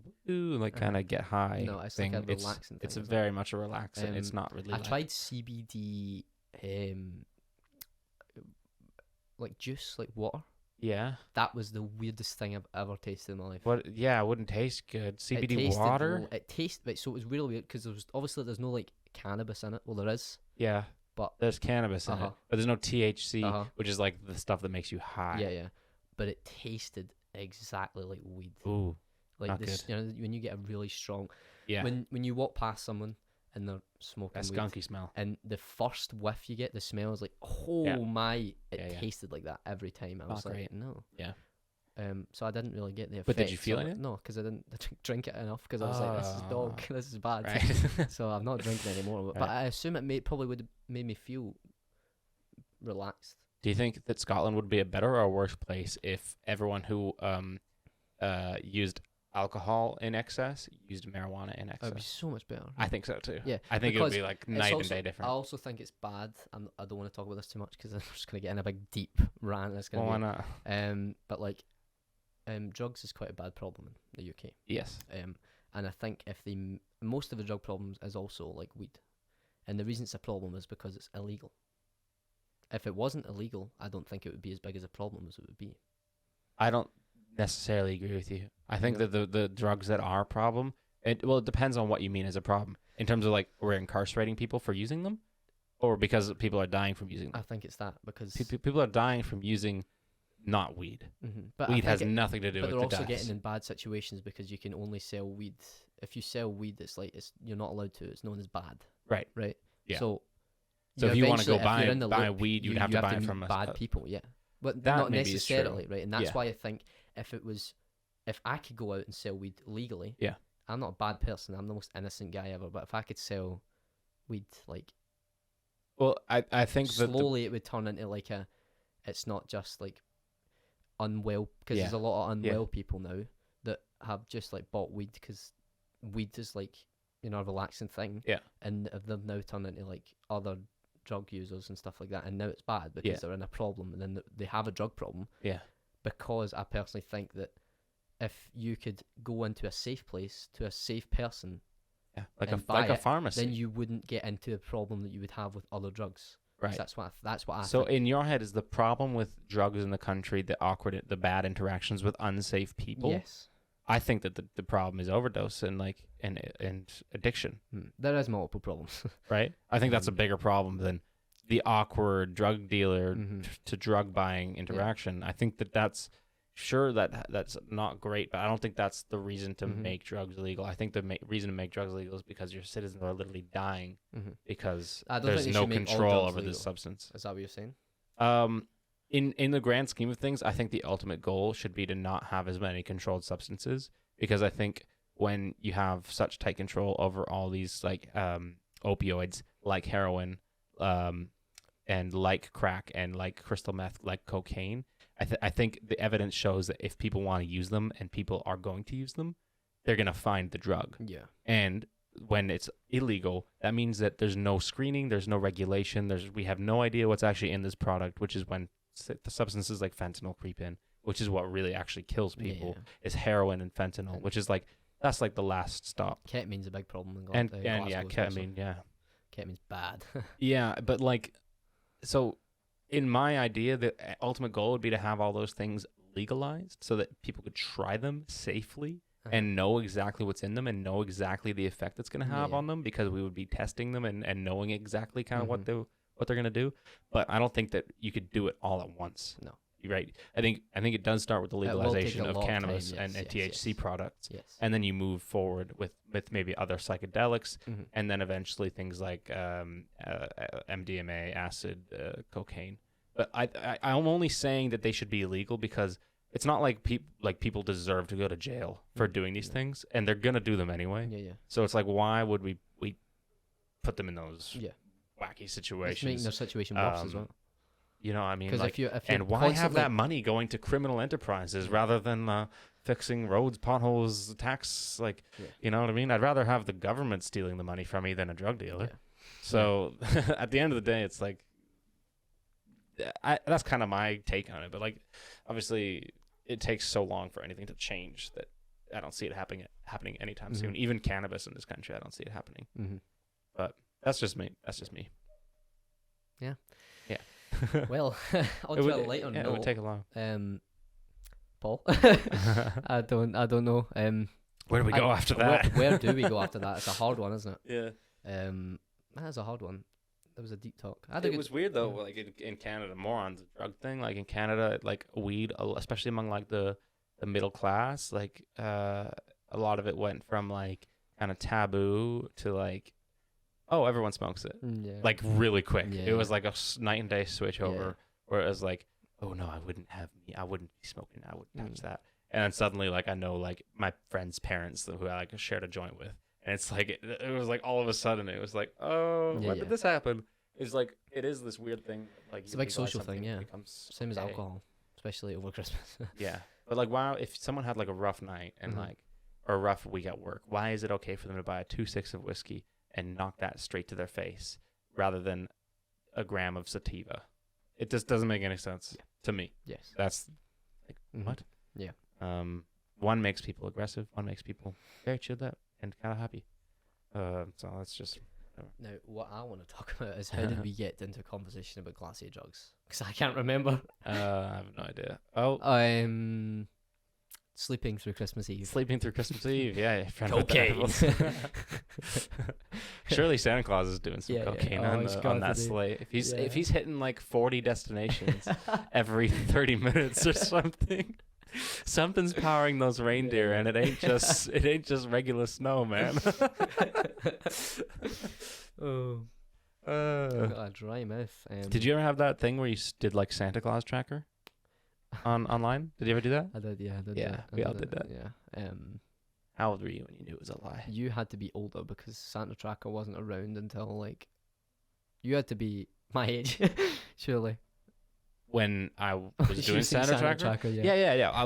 kind of get high. No, it's thing. like a relaxing thing. It's very much a relaxing. It's not really. I tried CBD, like juice, like water. Yeah, that was the weirdest thing I've ever tasted in my life. What? Yeah, it wouldn't taste good. CBD water. It tasted so it was really weird because there's no like cannabis in it. Well, there is. Yeah, but there's cannabis in it, but there's no THC, which is like the stuff that makes you high. Yeah, but it tasted exactly like weed. Ooh, like not this. good. You know, when you get a really strong. Yeah. When you walk past someone and they're smoking that weed, skunky smell, and the first whiff you get, the smell is like, it tasted like that every time. I was like, great. no. Yeah. So I didn't really get the effect. But did you feel it? No, because I didn't drink it enough. Because I was like, this is dog. This is bad. Right. So I'm not drinking anymore. But I assume it probably would have made me feel relaxed. Do you think that Scotland would be a better or worse place if everyone who used alcohol in excess used marijuana in excess? It would be so much better. I think so too. Yeah, I think it would be like night and day different. I also think it's bad. I don't want to talk about this too much because I'm just going to get in a big deep rant. Why not? But like, drugs is quite a bad problem in the UK. Yes. And I think most of the drug problems is also like weed, and the reason it's a problem is because it's illegal. If it wasn't illegal, I don't think it would be as big as a problem as it would be. I don't necessarily agree with you. I think that the drugs that are a problem, it depends on what you mean as a problem. In terms of like we're incarcerating people for using them, or because people are dying from using them. I think it's that because people are dying from using not weed. But weed has nothing to do with the deaths. But they're also getting in bad situations because you can only sell weed. If you sell weed, you're not allowed to. It's known as bad. Right. Right. Yeah. So if you want to go buy weed, you'd have to buy it from bad people. Yeah. But that not necessarily, right? And that's why I think if I could go out and sell weed legally, I'm not a bad person. I'm the most innocent guy ever. But if I could sell weed, like, well, I think slowly it would turn into like it's not just like unwell, because there's a lot of unwell people now that have just like bought weed because weed is like, you know, a relaxing thing. Yeah. And they've now turned into like other drug users and stuff like that, and now it's bad because they're in a problem, and then they have a drug problem. Yeah. Because I personally think that if you could go into a safe place to a safe person, like a pharmacy, then you wouldn't get into a problem that you would have with other drugs. Right. That's what I So think. in your head, is the problem with drugs in the country the bad interactions with unsafe people? Yes. I think that the problem is overdose and and addiction. There is multiple problems. Right? I think that's a bigger problem than the awkward drug dealer to drug buying interaction. I think that's not great, but I don't think that's the reason to make drugs illegal. I think the reason to make drugs illegal is because your citizens are literally dying because there's no control over this substance. Is that what you're saying? In the grand scheme of things, I think the ultimate goal should be to not have as many controlled substances, because I think when you have such tight control over all these like opioids, like heroin, and like crack and like crystal meth, like cocaine, I think the evidence shows that if people want to use them and people are going to use them, they're going to find the drug. Yeah. And when it's illegal, that means that there's no screening, there's no regulation, we have no idea what's actually in this product, which is when the substances like fentanyl creep in, which is what really actually kills people, is heroin and fentanyl, which is like, that's like the last stop. Ketamine's a big problem in Glasgow. And yeah, ketamine, yeah. Ketamine's bad. Yeah, but like, so in my idea, the ultimate goal would be to have all those things legalized so that people could try them safely and know exactly what's in them and know exactly the effect it's going to have on them, because we would be testing them and knowing exactly kind of what they're going to do. But I don't think that you could do it all at once. No. You're right. I think it does start with the legalization of cannabis and THC products. Yes. And then you move forward with maybe other psychedelics, and then eventually things like MDMA, acid, cocaine. But I'm only saying that they should be illegal because it's not like people deserve to go to jail for doing these things, and they're gonna do them anyway. Yeah. So it's like, why would we put them in those wacky situations? It's making their situation worse as well. You know, I mean, like, if you're and why constantly... have that money going to criminal enterprises rather than fixing roads, potholes, tax? Like, you know what I mean? I'd rather have the government stealing the money from me than a drug dealer. Yeah. So at the end of the day, it's like, that's kind of my take on it. But like, obviously, it takes so long for anything to change that I don't see it happening anytime soon. Even cannabis in this country, I don't see it happening. But that's just me. Yeah. Yeah. Well, on to a lighter note. It would take a long. Paul, I don't know. Where do we go after that? Where do we go after that? It's a hard one, isn't it? Yeah. That is a hard one. That was a deep talk. It was weird though. Like in Canada, more on the drug thing. Like in Canada, like weed, especially among like the middle class, like a lot of it went from like kind of taboo to like, oh, everyone smokes it. Like really quick. It was like a night and day switch over, where it was like, oh no, I wouldn't be smoking. I wouldn't touch that. And then suddenly, like, I know like my friends' parents who I like shared a joint with, and it's like it was like all of a sudden it was like, oh, when did this happen? It's like it is this weird thing. Like it's a big social thing, Same as alcohol, especially over Christmas. Yeah, but like, wow, if someone had like a rough night and like or a rough week at work, why is it okay for them to buy a 2.6 of whiskey and knock that straight to their face rather than a gram of sativa? It just doesn't make any sense to me. Yes. That's like, what? Yeah. One makes people aggressive. One makes people very chilled out and kind of happy. So that's just... Now, what I want to talk about is how did we get into a conversation about glacier drugs? Because I can't remember. I have no idea. Oh. Sleeping through Christmas Eve. Sleeping through Christmas Eve, yeah. Cocaine. Surely Santa Claus is doing some cocaine on that sleigh. If he's hitting like 40 destinations every 30 minutes or something, something's powering those reindeer, and it ain't just regular snow, man. I got a dry mouth. Did you ever have that thing where you did like Santa Claus tracker? Online? Did you ever do that? I did, yeah. We all did that. Yeah. How old were you when you knew it was a lie? You had to be older because Santa Tracker wasn't around until like... You had to be my age, surely. When I was doing Santa Tracker? Yeah. I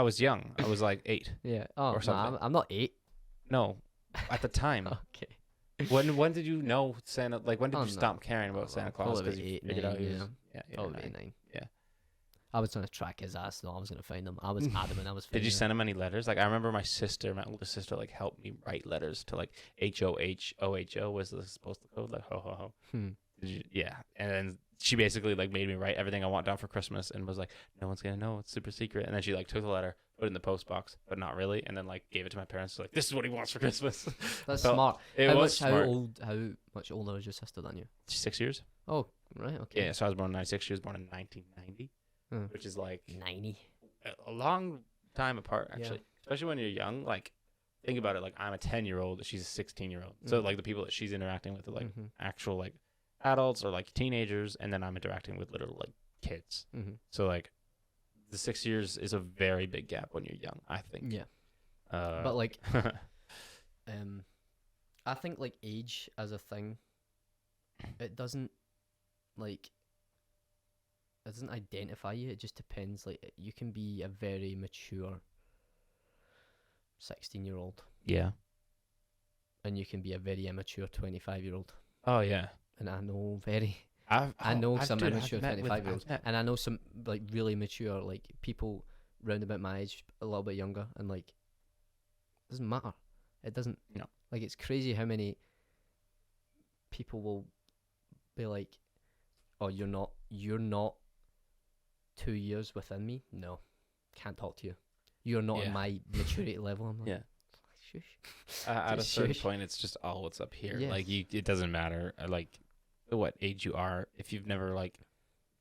was young. I was like 8. Yeah. Oh, or something. No, I'm not 8. No, at the time. Okay. When did you know Santa? Like when did you stop caring about Santa Claus? Probably 8, 9, probably 9. Yeah. I was trying to track his ass, though. I was going to find him. I was adamant. Did you send him any letters? Like, I remember my oldest sister, like, helped me write letters to, like, HOHOHO was supposed to code, like, ho, ho, ho. Did you? Yeah. And then she basically, like, made me write everything I want down for Christmas and was like, no one's going to know. It's super secret. And then she, like, took the letter, put it in the post box, but not really, and then, like, gave it to my parents. Like, this is what he wants for Christmas. That's smart. It was smart. How much older is your sister than you? She's 6 years. Oh, right. Okay. Yeah, so I was born in 96. She was born in 1990. Which is like 90, a long time apart, actually. Especially when you're young. Like, think about it. Like, I'm a 10-year-old, she's a 16-year-old. So like the people that she's interacting with are like actual like adults or like teenagers, and then I'm interacting with literal like kids. So like the 6 years is a very big gap when you're young, I think. Yeah. But like, I think like age as a thing, it doesn't like. doesn't identify you. It just depends. Like you can be a very mature 16-year-old. Yeah. And you can be a very immature 25-year-old. Oh yeah. And I know very. I know some immature I've met 25-year-olds, and I know some like really mature like people round about my age, a little bit younger, and like it doesn't matter. It doesn't. No. Like it's crazy how many people will be like, "Oh, you're not 2 years within me. No, can't talk to you. You're not in my maturity level." I'm like, yeah. Shush. At a certain point, it's just all what's up here. Yes. Like it doesn't matter. Like what age you are. If you've never like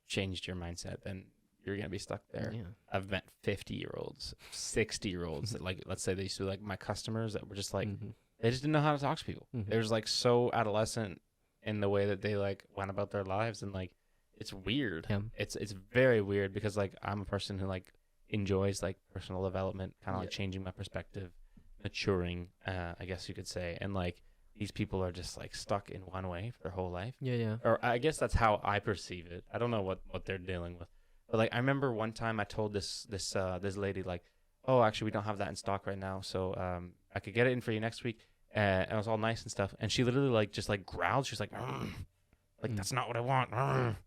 changed your mindset, then you're gonna be stuck there. Yeah. I've met 50-year-olds, 60-year-olds that like, let's say they used to be like my customers that were just like they just didn't know how to talk to people. They were just like so adolescent in the way that they like went about their lives, and like it's weird. Yeah. It's very weird because like I'm a person who like enjoys like personal development, kind of like changing my perspective, maturing, I guess you could say, and like these people are just like stuck in one way for their whole life. Yeah. Or I guess that's how I perceive it. I don't know what they're dealing with, but like I remember one time I told this lady like, oh, actually we don't have that in stock right now, so I could get it in for you next week, and it was all nice and stuff, and she literally like just like growled. She's like, like that's not what I want.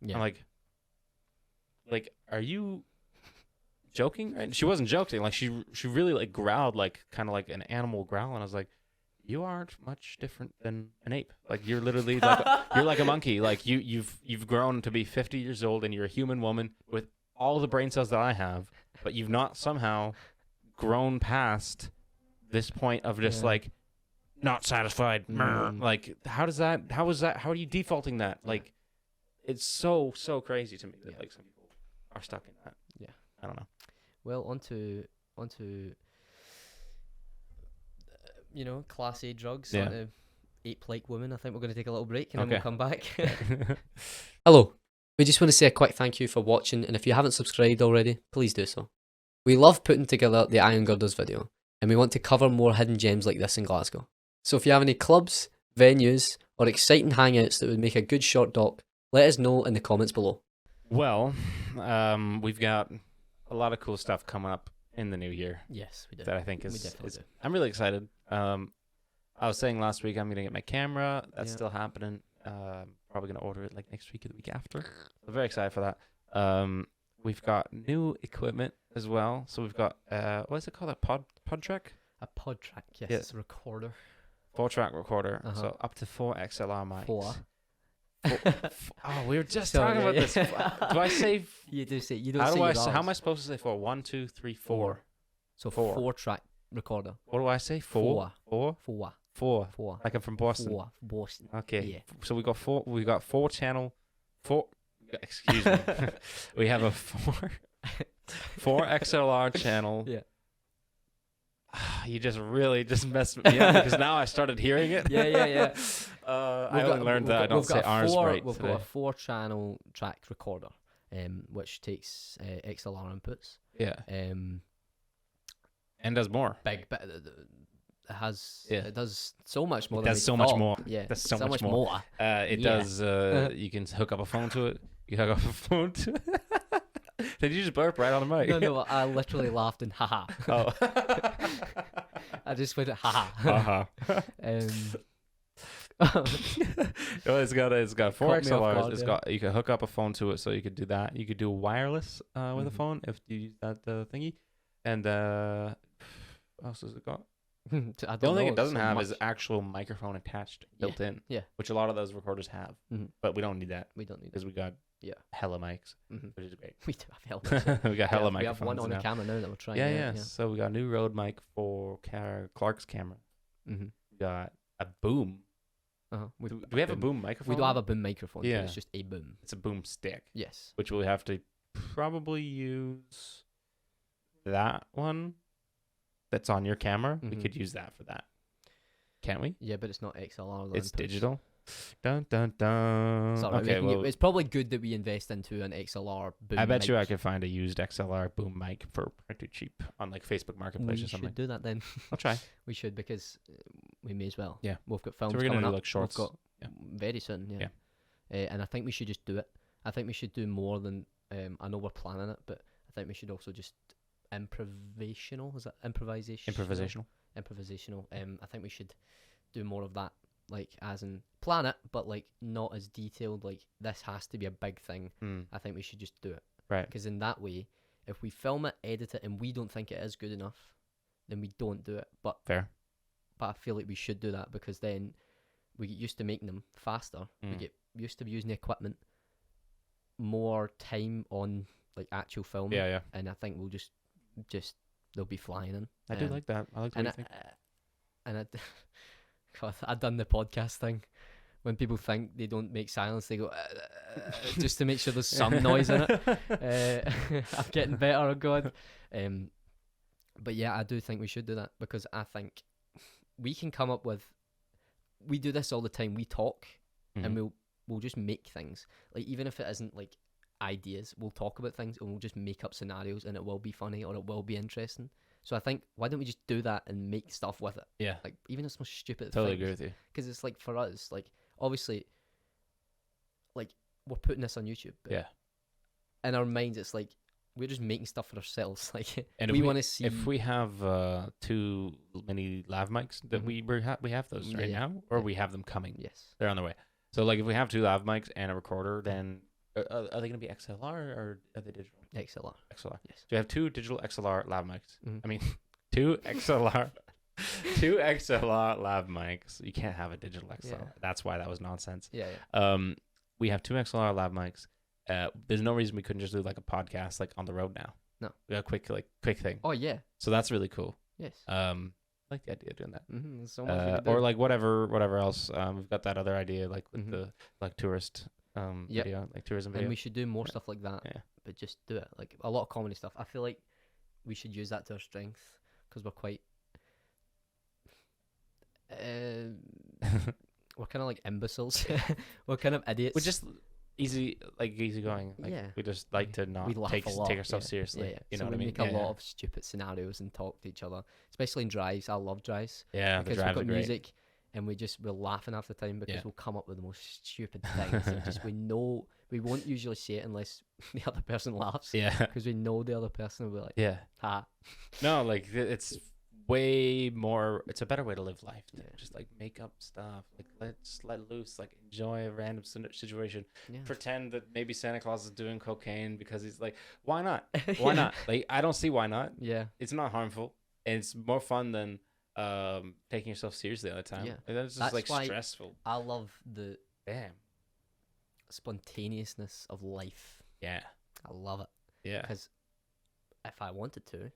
Yeah. I'm like, are you joking? Right? She wasn't joking. Like she really like growled, like kind of like an animal growl, and I was like, you aren't much different than an ape. Like you're literally like you're like a monkey. Like you've grown to be 50 years old, and you're a human woman with all the brain cells that I have, but you've not somehow grown past this point of just like not satisfied. Like how is that? How are you defaulting that? Like it's so crazy to me that like some people are stuck in that. Yeah. I don't know. Well, onto class A drugs. Yeah. Onto ape-like women. I think we're going to take a little break and then we'll come back. Hello. We just want to say a quick thank you for watching, and if you haven't subscribed already, please do so. We love putting together the Iron Girders video, and we want to cover more hidden gems like this in Glasgow. So if you have any clubs, venues, or exciting hangouts that would make a good short doc, let us know in the comments below. Well, we've got a lot of cool stuff coming up in the new year. Yes, we do. That I think We definitely do. I'm really excited. I was saying last week I'm gonna get my camera. That's still happening. Probably gonna order it like next week or the week after. I'm very excited for that. We've got new equipment as well. So we've got what is it called? A pod track? A pod track. Yes, Yeah. it's a recorder. 4-track recorder. So up to 4 XLR mics. 4. Oh, we were just Sorry, talking about yeah. this. Do I say? You do say you don't How say do I? your How am I R's. supposed to say 4? 1, 2, 3, 4. So 4. 4-track recorder. What do I say? 4. 4. 4. 4. 4. Like I'm from Boston. 4. Boston. Okay. Yeah. So we got 4. We got 4 channel. 4. Excuse me. We have a 4 XLR channel. Yeah. You just really just messed me up because now I started hearing it. Yeah. I only learned that I don't say R's right. We've today. got a 4-channel track recorder, which takes XLR inputs. Yeah. And does more. big, but it has Yeah. it does so much more. It than does we so much thought. more. Yeah, Does so much much more. It Yeah. does. You can hook up a phone to it. You hook up a phone to it. Did you just burp right on the mic? No, I literally laughed and haha. Oh. I just went haha. Uh-huh. Well, it's got 4 Caught me off XLRs. guard, It's yeah. got you can hook up a phone to it, so you could do that. You could do wireless with a phone if you use that thingy. And what else has it got? The only thing it doesn't have is actual microphone attached built in. Yeah. Which a lot of those recorders have, but we don't need that We don't need it. because we got hella mics, which is great. We do have helmets. We got hella We have microphones one on the now. camera now that we're trying. Yeah. So we got a new Rode mic for Clark's camera. Mm-hmm. We got a boom. Uh-huh. Do we have a boom microphone? We don't have a boom microphone. Yeah. But it's just a boom. It's a boom stick, Yes. which we'll have to probably use that one that's on your camera. We could use that for that. Can't we? Yeah, but it's not XLR. It's digital. Dun dun dun. Sorry, Okay, well, it's probably good that we invest into an XLR boom. I bet mic. you I could find a used XLR boom mic for pretty cheap on like Facebook Marketplace We or something. should do that then. I'll try. We should because we may as well. Yeah. We've got films So we're gonna coming do up. like shorts. We've got Yeah. very soon. Yeah. And I think we should just do it. I think we should do more than I know we're planning it, but I think we should also just improvisational. Is that improvisation? Improvisational. I think we should do more of that, like as in plan it, but like not as detailed. Like this has to be a big thing. I think we should just do it. Right. Because in that way, if we film it, edit it, and we don't think it is good enough, then we don't do it. But fair. But I feel like we should do that because then we get used to making them faster. We get used to using the equipment, more time on like actual filming. Yeah. And I think we'll just they'll be flying in. I do like that. I like that. God, I've done the podcast thing. When people think they don't make silence, they go just to make sure there's some noise in it. I'm getting better, oh God. But yeah, I do think we should do that because I think we can come up with. We do this all the time. We talk and we'll just make things. Like even if it isn't like ideas, we'll talk about things and we'll just make up scenarios and it will be funny or it will be interesting. So I think why don't we just do that and make stuff with it? Yeah. Like even if it's most stupid. Totally agree with you. Because it's like for us, like obviously, like we're putting this on YouTube. But yeah. In our minds, it's like we're just making stuff for ourselves. Like and we want to see. If we have too many lav mics, that we have those right now, or we have them coming. Yes. They're on the way. So like if we have 2 lav mics and a recorder, then are they going to be XLR or are they digital? XLR. XLR. Yes. So we have 2 digital XLR lav mics. I mean, 2 XLR. 2 XLR lav mics. You can't have a digital XLR. Yeah. That's why that was nonsense. Yeah. We have 2 XLR lav mics. There's no reason we couldn't just do like a podcast like on the road now. No. We got a quick thing. Oh yeah. So that's really cool. Yes. I like the idea of doing that. So much we could do. Or like whatever else. We've got that other idea like with the like tourist video, like tourism video. And we should do more stuff like that. Yeah. But just do it. Like a lot of comedy stuff. I feel like we should use that to our strength because we're quite. We're kind of like imbeciles. We're kind of idiots. We're just easy going. Like, yeah. We just like to not take ourselves seriously. Yeah. You so know what I mean? We make a lot of stupid scenarios and talk to each other, especially in drives. I love drives. Yeah, because the drives we've got are music and we're laughing half the time because we'll come up with the most stupid things. And just we know we won't usually say it unless the other person laughs. Yeah. Because we know the other person will be like, ha. No, like it's way more. It's a better way to live life. Just like make up stuff. Like let's let loose. Like enjoy a random situation. Yeah. Pretend that maybe Santa Claus is doing cocaine because he's like, why not? Why not? Like I don't see why not. Yeah. It's not harmful and it's more fun than taking yourself seriously all the time. Yeah. Like, that's just like stressful. I love the spontaneousness of life. Yeah. I love it. Yeah. Because if I wanted to,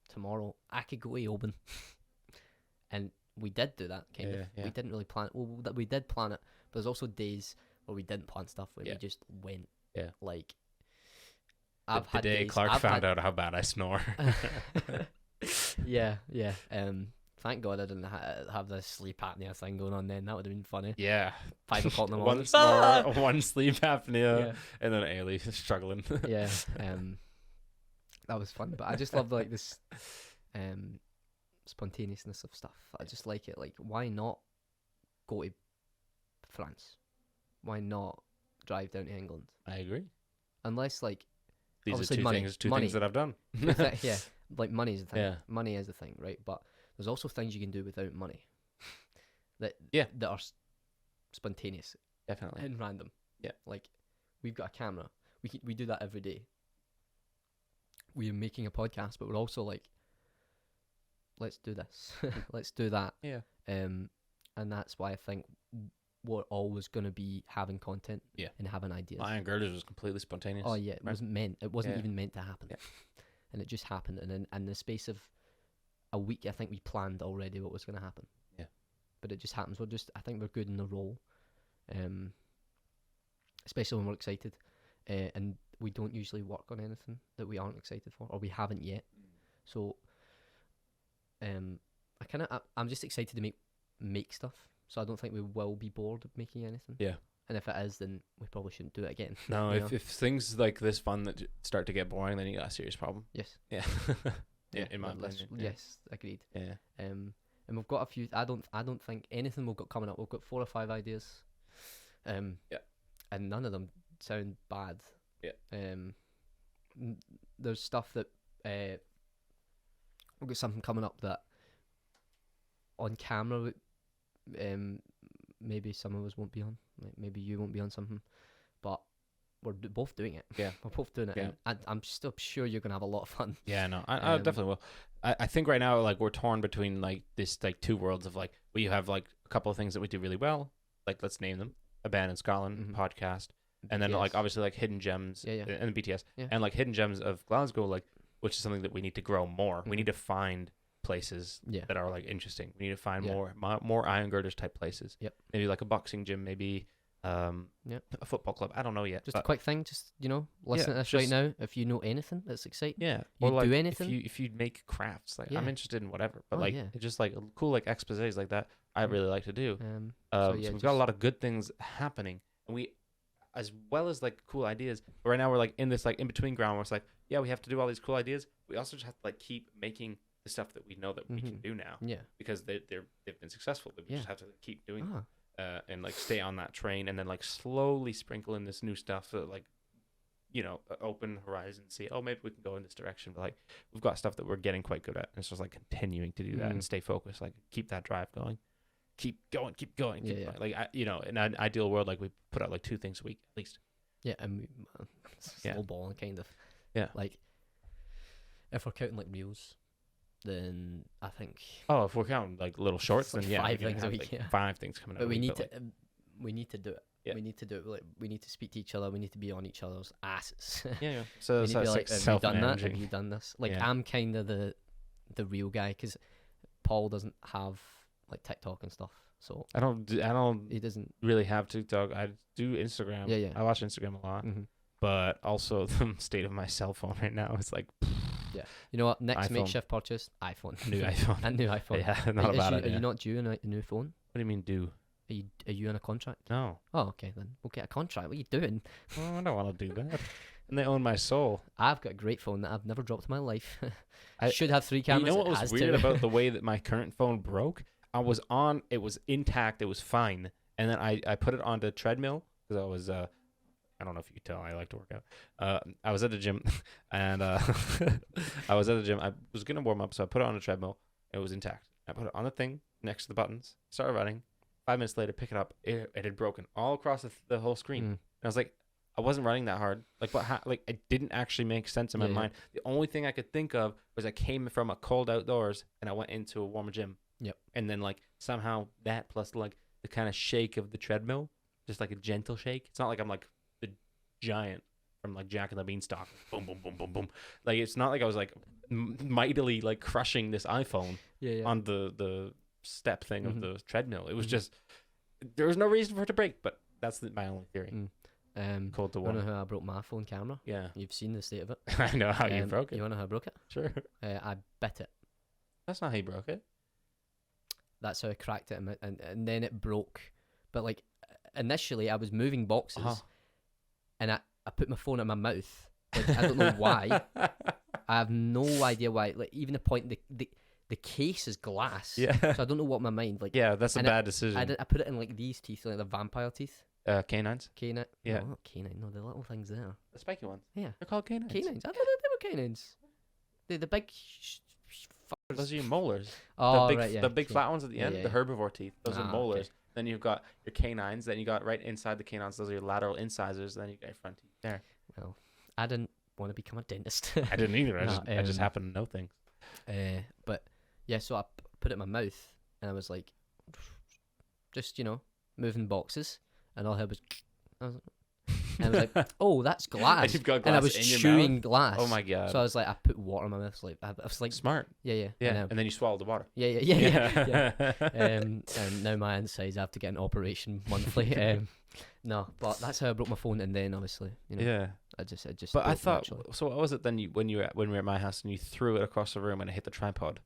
tomorrow I could go to Oban. And we did do that, kind of. Yeah. We didn't really plan it. Well, we did plan it, but there's also days where we didn't plan stuff, where we just went. Yeah. Like, I've had days, Clark found out how bad I snore. Yeah. Thank God I didn't have this sleep apnea thing going on then. That would have been funny. Yeah. 5 o'clock in the morning. One snore, one sleep apnea, and then Ailey struggling. Yeah. That was fun. But I just love like this spontaneousness of stuff. I just like it. Like, why not go to France? Why not drive down to England? I agree. Unless like these are two money. things that I've done. Yeah. Like money is the thing. Yeah. Money is the thing, right? But there's also things you can do without money that are spontaneous, definitely, and random. Yeah, like we've got a camera. We do that every day. We're making a podcast, but we're also like, let's do this, let's do that. Yeah. And that's why I think we're always going to be having content. Yeah. And having ideas. Iron Girders was completely spontaneous. Oh yeah, it wasn't meant. It wasn't even meant to happen. Yeah. And it just happened, and in the space of a week, I think we planned already what was going to happen. Yeah. But it just happens. I think we're good in the role, especially when we're excited, and we don't usually work on anything that we aren't excited for, or we haven't yet. So, I'm just excited to make stuff. So I don't think we will be bored of making anything. Yeah. And if it is, then we probably shouldn't do it again. No, if things like this fun that start to get boring, then you got a serious problem. Yes. Yeah. Yeah, in my opinion. Yes, agreed. Yeah. And we've got a few. I don't think anything we've got coming up. We've got 4 or 5 ideas. Yeah. And none of them sound bad. Yeah. there's stuff that we've got something coming up that on camera, maybe some of us won't be on. Like maybe you won't be on something, but we're both doing it. Yeah, we're both doing it. Yeah. And I'm still sure you're gonna have a lot of fun. Yeah, no, I definitely will. I think right now, like, we're torn between like this like two worlds of like we have like a couple of things that we do really well, like let's name them, A Band in Scotland podcast, and then like obviously like Hidden Gems and BTS, and like Hidden Gems of Glasgow, like, which is something that we need to grow more. We need to find places that are like interesting. We need to find more iron girders type places. Yep. Maybe like a boxing gym, maybe a football club. I don't know yet. Just a quick thing, just listen to this right now. If you know anything that's exciting, or you like do anything. If you make crafts, like I'm interested in whatever. But it's just like cool like exposés like that. I really like to do. So we've got a lot of good things happening, and we, as well as like cool ideas. But right now we're like in this like in between ground where it's like we have to do all these cool ideas. We also just have to like keep making the stuff that we know that we can do now. Yeah. Because they've been successful. We just have to keep doing it. And like stay on that train, and then like slowly sprinkle in this new stuff that like, open horizon, see, maybe we can go in this direction. But like we've got stuff that we're getting quite good at, and it's just like continuing to do that and stay focused, like keep that drive going, keep going. Like in an ideal world, like we put out like 2 things a week at least. Yeah, and we snowballing kind of. Yeah, like if we're counting like reels, then I think. Oh, if we're counting like little shorts, then 5 things a week. Like 5 things coming out. But we need to do it. Yeah. We need to do it. Like we need to speak to each other. We need to be on each other's asses. So we need to be like, have you done that? managing. Have you done this? Like I'm kind of the real guy, because Paul doesn't have like TikTok and stuff. So I don't. He doesn't really have TikTok. I do Instagram. Yeah. I watch Instagram a lot. But also the state of my cell phone right now is like. Yeah, you know what? Next iPhone. makeshift purchase, iPhone. New iPhone. A new iPhone. Yeah, not a bad idea. Are you not due a new phone? What do you mean due? Are you on a contract? No. Oh, okay then. We'll get a contract. What are you doing? Oh, I don't want to do that. And they own my soul. I've got a great phone that I've never dropped in my life. I should have 3 cameras. You know what was weird about the way that my current phone broke? It was intact, it was fine. And then I put it on the treadmill because I was I don't know if you can tell, I like to work out. I was at the gym, and I was going to warm up, so I put it on a treadmill. It was intact. I put it on the thing next to the buttons, started running. 5 minutes later, pick it up. It had broken all across the whole screen. And I was like, I wasn't running that hard. Like, it didn't actually make sense in my mind. The only thing I could think of was I came from a cold outdoors, and I went into a warmer gym. Yep. And then, like, somehow that plus, like, the kind of shake of the treadmill, just like a gentle shake. It's not like I'm, like, giant from like Jack and the Beanstalk, boom boom boom boom boom. Like it's not like I was like mightily like crushing this iPhone on the step thing of the treadmill. It was just there was no reason for it to break, but that's my only theory. Cold to warm. You know how I broke my phone camera? Yeah, you've seen the state of it. I know how you broke it. You wanna know how I broke it? Sure. I bit it. That's not how you broke it. That's how I cracked it, and then it broke. But like initially, I was moving boxes. And I put my phone in my mouth. Like, I don't know why. I have no idea why. Like even the point, the case is glass. Yeah. So I don't know what my mind like. Yeah, that's a bad decision. I put it in like these teeth, like the vampire teeth. Canines. Canine. Yeah. No, not canine. No, the little things there. The spiky ones. Yeah. They're called canines. Canines. I thought they were canines. The big. Those are your molars. Oh, the big, right, yeah. The big flat ones at the end, yeah. the herbivore teeth. Those are molars. Okay. Then you've got your canines. Then you got right inside the canines. Those are your lateral incisors. Then you got your front teeth there. Well, I didn't want to become a dentist. I didn't either. I just happen to know things. But yeah, so I put it in my mouth, and I was like, just moving boxes, and all I heard was, and I was like, oh, that's glass. And you've got glass and I was in your chewing mouth? glass. Oh my god. So I was like, I put water in my mouth. Like I was like, smart. Yeah. And then you swallowed the water. Yeah. And now my insides have to get an operation monthly. No, but that's how I broke my phone, and then obviously, I just. But I thought, so what was it then? When we were at my house and you threw it across the room and it hit the tripod.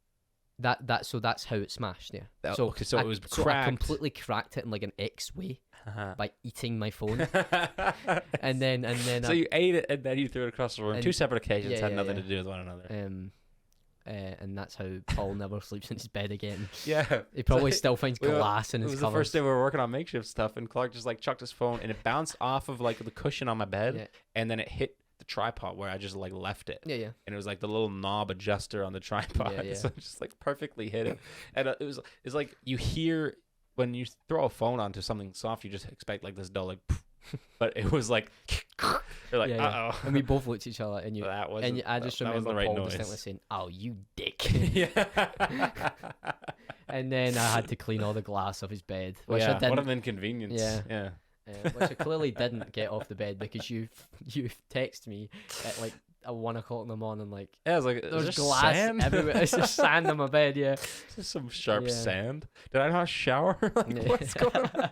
So that's how it smashed. Yeah. So it was cracked. So I completely cracked it in like an X way by eating my phone, and then. So you ate it and then you threw it across the room. 2 separate occasions had nothing to do with one another. And that's how Paul never sleeps in his bed again. Yeah, he probably still finds glass in his covers. It was the first day we were working on makeshift stuff, and Clark just like chucked his phone, and it bounced off of like the cushion on my bed, and then it hit the tripod where I just like left it. Yeah. And it was like the little knob adjuster on the tripod. Yeah. So it just like perfectly hit it. And it's like you hear when you throw a phone onto something soft, you just expect like this dull like, but it was like, you're like, uh oh. And we both looked at each other, and I just remember right Paul noise. distinctly saying, "Oh, you dick." Yeah. And then I had to clean all the glass off his bed, which I Yeah, didn't. what an inconvenience. Yeah. Which I clearly didn't get off the bed because you text me at like at 1 o'clock in the morning, like, Yeah, I was like, there's is there glass sand? everywhere. It's just sand on my bed. Yeah. Just some sharp Yeah. sand. Did I not shower? Like, what's going on?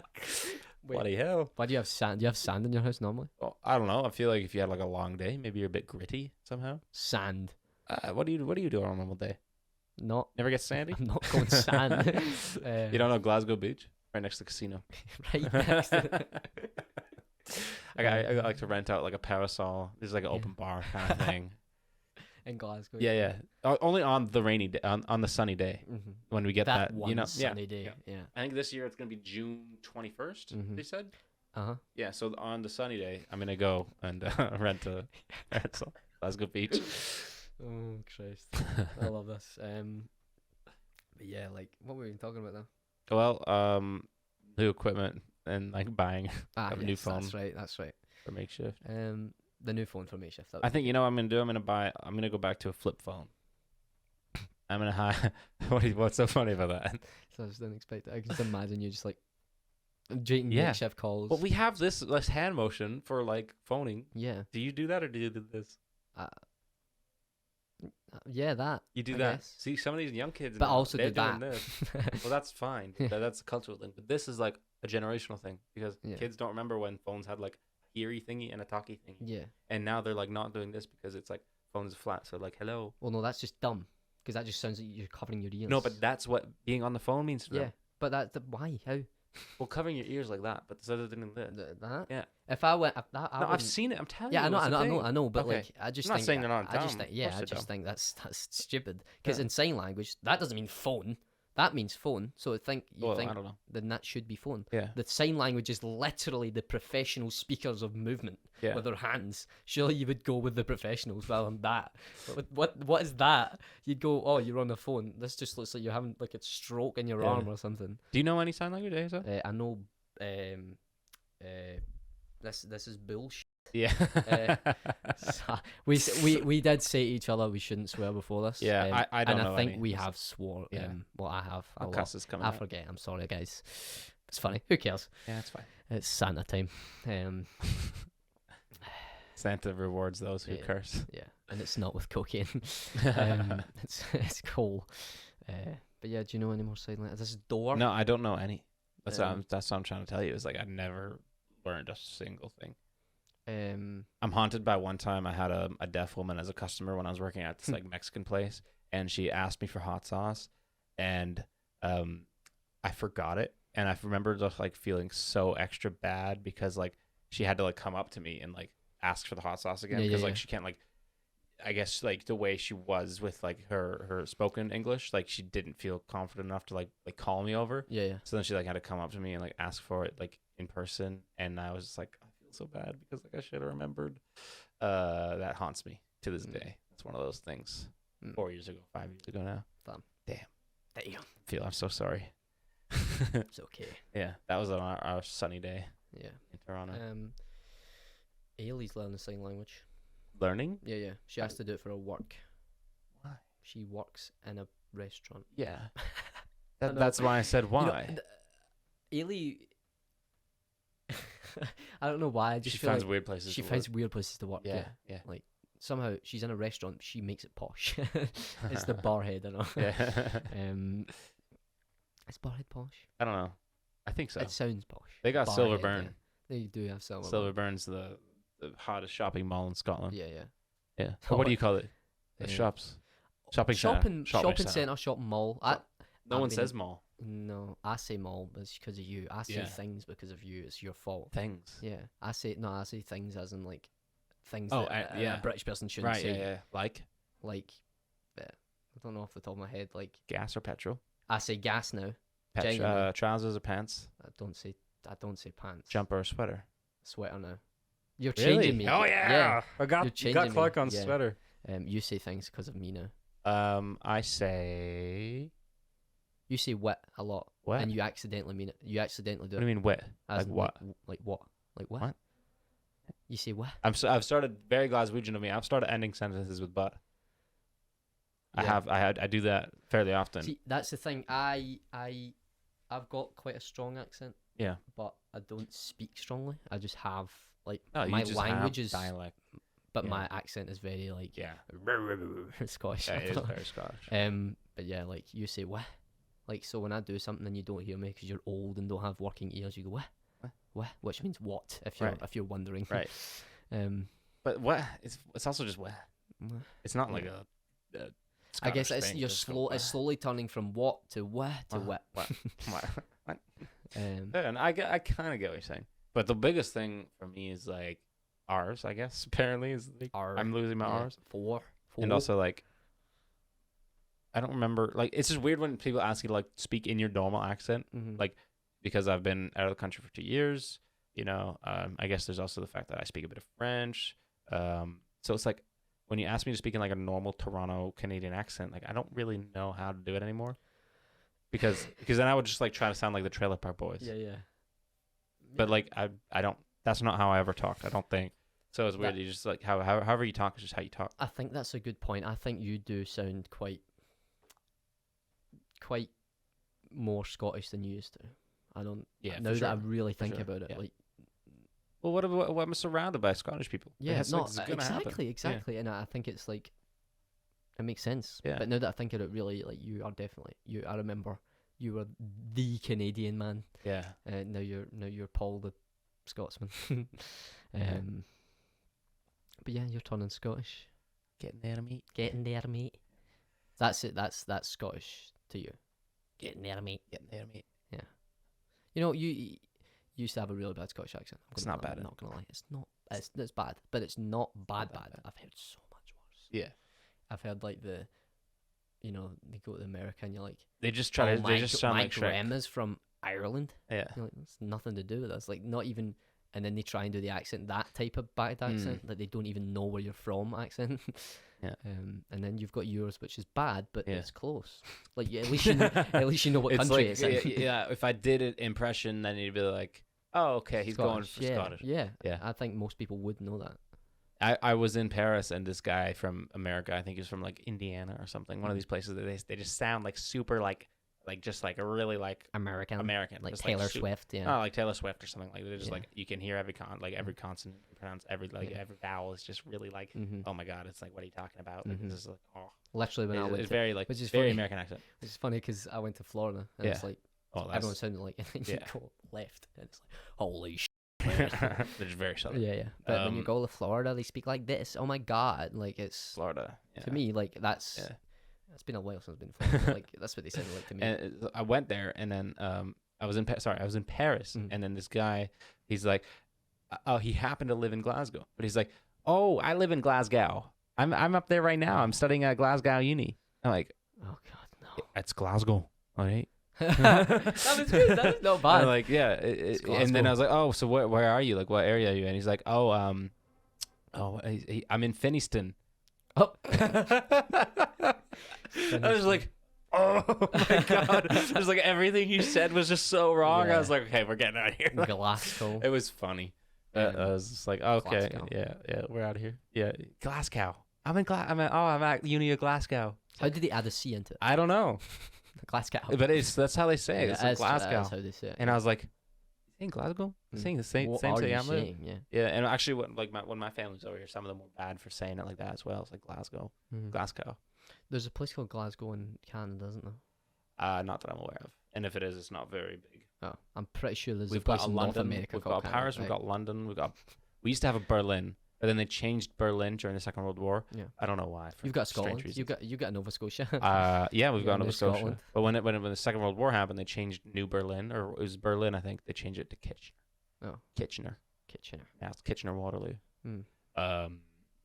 Wait, Bloody hell. why do you have sand? Do you have sand in your house normally? Well, I don't know. I feel like if you had like a long day, maybe you're a bit gritty somehow. Sand. What do you do on a normal day? Not. Never get sandy? I'm not going sand. You don't know Glasgow Beach? Right next to the casino. Right next to I like to rent out like a parasol. There's like an open bar kind of thing. in Glasgow. Yeah. Only on the rainy day, on the sunny day Mm-hmm. when we get that. one You know, sunny day. Yeah. I think this year it's gonna be June 21st. Mhm. They said. Uh-huh. Yeah. So on the sunny day, I'm gonna go and rent a parasol. Glasgow Beach. Oh Christ. I love this. But yeah, like, what were we talking about though? Well, new equipment and like buying a new phone. That's right. for makeshift. The new phone for makeshift. I think, you know what I'm gonna do? I'm gonna go back to a flip phone. I'm gonna what's so funny about that? So I just didn't expect it. I can just imagine you just like doing Yeah. makeshift calls. Well, we have this hand motion for like phoning. Yeah. Do you do that or do you do this? Yeah, that. You do I that. guess. See, some of these young kids, But now, also they're do doing that. this. Well, that's fine. That's a cultural thing. But this is like a generational thing because Yeah. kids don't remember when phones had like a heary thingy and a talkie thingy. Yeah. And now they're like not doing this because it's like phones are flat. So like, hello. Well, no, that's just dumb. Because that just sounds like you're covering your ears. No, but that's what being on the phone means to them. Yeah. But that's why? How? Well, covering your ears like that, but instead of doing this. That? Yeah. If I went, that, No, I've seen it. I'm telling Yeah, you. I know, it's a thing. I know, but Okay. like, I just I'm not think, saying they're not I just dumb. think, Of yeah, course I they're just dumb. think that's stupid. Because Yeah. in sign language, that doesn't mean phone. That means phone. So you Well, think I don't know. then that should be phone. Yeah. The sign language is literally the professional speakers of movement Yeah. with their hands. Surely you would go with the professionals rather than that. What is that? You'd go, oh, you're on the phone. This just looks like you're having like a stroke in your Yeah. arm or something. Do you know any sign language, Asa? I know. This is bullshit. Yeah. So, we did say to each other we shouldn't swear before this. Yeah, I don't and know I think any. we have swore. Yeah. Well, I have. A lot. Podcast is coming I out. forget. I'm sorry, guys. It's funny. Who cares? Yeah, it's fine. It's Santa time. Santa rewards those who Yeah. curse. Yeah, and it's not with cocaine. It's cool. But yeah, do you know any more sign language? This door. No, I don't know any. That's Um, what I'm trying to tell you. Is like I never learned a single thing. Um. I'm haunted by one time I had a deaf woman as a customer when I was working at this Hmm. like Mexican place, and she asked me for hot sauce, and I forgot it, and I remember just like feeling so extra bad because like she had to like come up to me and like ask for the hot sauce again Yeah, because yeah, like yeah. she can't like, I guess like the way she was with like her spoken English, like she didn't feel confident enough to like call me over. Yeah. So then she like had to come up to me and like ask for it like in person, and I was just like, I feel so bad because like I should have remembered. That haunts me to this day. It's one of those things. 4 years ago, 5 years ago now. Damn. I'm so sorry. It's okay. Yeah, that was on our sunny day Yeah. in Toronto. Ailey's learning sign language. Learning? Yeah. She has to do it for her work. Why? She works in a restaurant. Yeah. I know. That's why I said why. You know, Ailey. I don't know why. I just She feel finds like weird places. she to finds work. weird places to work. Yeah. Somehow she's in a restaurant. She makes it posh. It's the barhead, I know. Yeah. Is barhead posh? I don't know. I think so. It sounds posh. They got Barhead, Silver Burn. yeah. They do have Silver. Silver Burn's the hottest shopping mall in Scotland. Yeah. Yeah. Or what do you call it? The Yeah. shops. Shopping Shopping center. centre, shopping mall. No I've one been- says mall. No, I say mall, but it's because of you. I say Yeah. things because of you. It's your fault. Things. Yeah, I say things as in like things Oh, that yeah. a British person shouldn't Right, say. yeah. Like Like, I don't know off the top of my head. Like, gas or petrol. I say gas now. Genuinely. Trousers or pants. I don't say pants. Jumper or sweater. Sweater now. You're Really? changing me. Oh yeah. I You're got changing Clark me. on Yeah. sweater. You say things because of me now. I say You say wet a lot, what? and you accidentally mean it. You accidentally do What do it. you mean wet? As Like in, what? Like what? Like what? What? You say what? I've started very Glaswegian of me. I've started ending sentences with but. Yeah. I do that fairly often. See, that's the thing. I've got quite a strong accent. Yeah. But I don't speak strongly. I just have like No, my you just language have is dialect. but yeah. my accent is very like Yeah. Scottish. Yeah, it is very Scottish. But yeah, like you say what? Like so when I do something and you don't hear me because you're old and don't have working ears, you go what? Which means what? If you're wondering. Right. But what? It's also just what? It's not like a I guess Scottish it's thing, you're just slow. go, It's slowly turning from what to what to what. What? Yeah, and I kind of get what you're saying. But the biggest thing for me is like R's, I guess. Apparently, is like I'm losing my R's. Four. And also like I don't remember. Like it's just weird when people ask you to like speak in your normal accent. Mm-hmm. Like because I've been out of the country for 2 years. You know, I guess there's also the fact that I speak a bit of French. So it's like when you ask me to speak in like a normal Toronto Canadian accent, like I don't really know how to do it anymore. Because then I would just like try to sound like the Trailer Park Boys. Yeah. But like I don't. That's not how I ever talked. I don't think. So it's weird. You just like however you talk is just how you talk. I think that's a good point. I think you do sound quite more Scottish than you used to. I don't. Yeah. Now that I really think sure. about it, Yeah. like. Well, what am I surrounded by Scottish people? Yeah, it's not like, it's gonna happen. exactly, Yeah. and I think it's like, it makes sense. Yeah. But now that I think of it, really, like you are definitely you. I remember you were the Canadian man. Yeah. Now you're Paul the Scotsman. Yeah. But yeah, you're turning Scottish. Getting there, mate. Getting there, mate. That's it. That's Scottish to you. Getting there, mate. Getting there, mate. Yeah. You know, you used to have a really bad Scottish accent. It's not bad. I'm not gonna lie. It's not. It's bad, but it's not bad. I've heard so much worse. Yeah. I've heard like you they go to America and you're like, They just try to. They just sound like my Shrek. grandma's from Ireland. Yeah. You're like, it's nothing to do with us. Like, not even. And then they try and do the accent, that type of bad accent, like they don't even know where you're from accent. Yeah. And then you've got yours, which is bad, but Yeah. it's close. Like at least you know what It's country like, it's in. yeah. If I did an impression, then you'd be like, oh, okay, he's going for Scottish. Yeah. Yeah. I think most people would know that. I was in Paris and this guy from America, I think he was from like Indiana or something, one of these places that they just sound like super like just like a really like American, like just Taylor Swift, yeah. Oh, like Taylor Swift or something like that. Just like you can hear every consonant pronounce every vowel is just really like oh my god, it's like what are you talking about? Like, this is like literally when I went it's very like which is very funny. American accent. Which is funny because I went to Florida and it's like everyone sounded like and then you go left and it's like holy shit. They're just very southern. Yeah. But when you go to Florida, they speak like this. Oh my god, like it's Florida. To me, like that's. Yeah. It's been a while since I've been to Florida. Like that's what they sounded like to me. And I went there, and then I was in Paris, and then this guy, he's like, oh, he happened to live in Glasgow, but he's like, oh, I live in Glasgow. I'm up there right now. I'm studying at Glasgow Uni. I'm like, oh god, no. It's Glasgow, all right. That was good. That was not bad. And like and then I was like, oh, so where are you? Like, what area are you in? He's like, oh, I'm in Finiston. Oh. I was like, oh my god! Just like everything you said was just so wrong. I was like, okay, we're getting out of here. Glasgow. It was funny. I was just like, okay, Glasgow. yeah, we're out of here. Yeah, Glasgow. I'm at Uni of Glasgow. How did they add a C into it? I don't know. Glasgow. But that's how they say it. It's like Glasgow. That's how they say it. And I was like, saying Glasgow? Saying the same what same are thing you I'm saying? Yeah. Yeah, and actually, when my family's over here, some of them were bad for saying it like that as well. It's like Glasgow, Glasgow. There's a place called Glasgow in Canada, isn't there? Not that I'm aware of, and if it is, it's not very big. Oh, I'm pretty sure there's We've a place got in London, North America we've called got Canada, Paris, right? we've got London, we used to have a Berlin, but then they changed Berlin during the Second World War. Yeah. I don't know why. You've got Scotland. You've got Nova Scotia. Yeah, we've got New Nova Scotia. Scotland. But when the Second World War happened, they changed New Berlin, or it was Berlin, I think. They changed it to Kitchener. Oh, Kitchener. Now it's Kitchener Waterloo.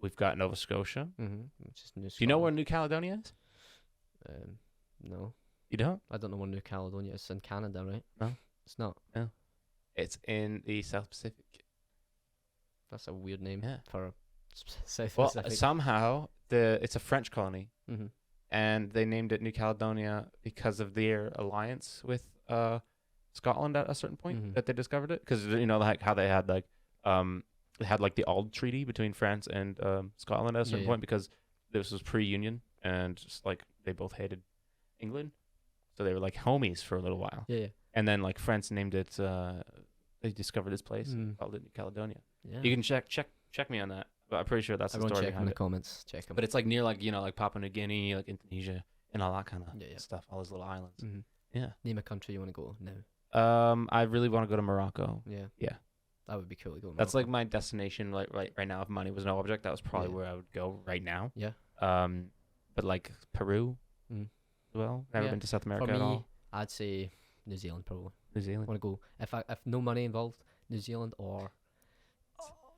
We've got Nova Scotia. Which is New Scotland. Do you know where New Caledonia is? No. You don't? I don't know where New Caledonia is. It's in Canada, right? No. It's not. No. It's in the South Pacific. That's a weird name for South Well, Pacific. somehow it's a French colony, Mm-hmm. and they named it New Caledonia because of their alliance with Scotland at a certain point that they discovered it. Because like how they had like the Ald Treaty between France and Scotland at a certain point, because this was pre-Union, and just like they both hated England, so they were like homies for a little while. Yeah. And then like France named it. They discovered this place, called it New Caledonia. Yeah. You can check me on that, but I'm pretty sure that's the Everyone story check in behind the it. comments. Check them. But it's like near like Papua New Guinea, like Indonesia, and all that kind of stuff. All those little islands. Mm-hmm. Yeah. Name a country you want to go now. I really want to go to Morocco. Yeah. Yeah. That would be cool to go. That's like my destination. Like right now, if money was no object, that was probably where I would go right now. Yeah. But like Peru, as well. Never been to South America For me, at all. I'd say New Zealand probably. New Zealand. Want to go if no money involved, New Zealand or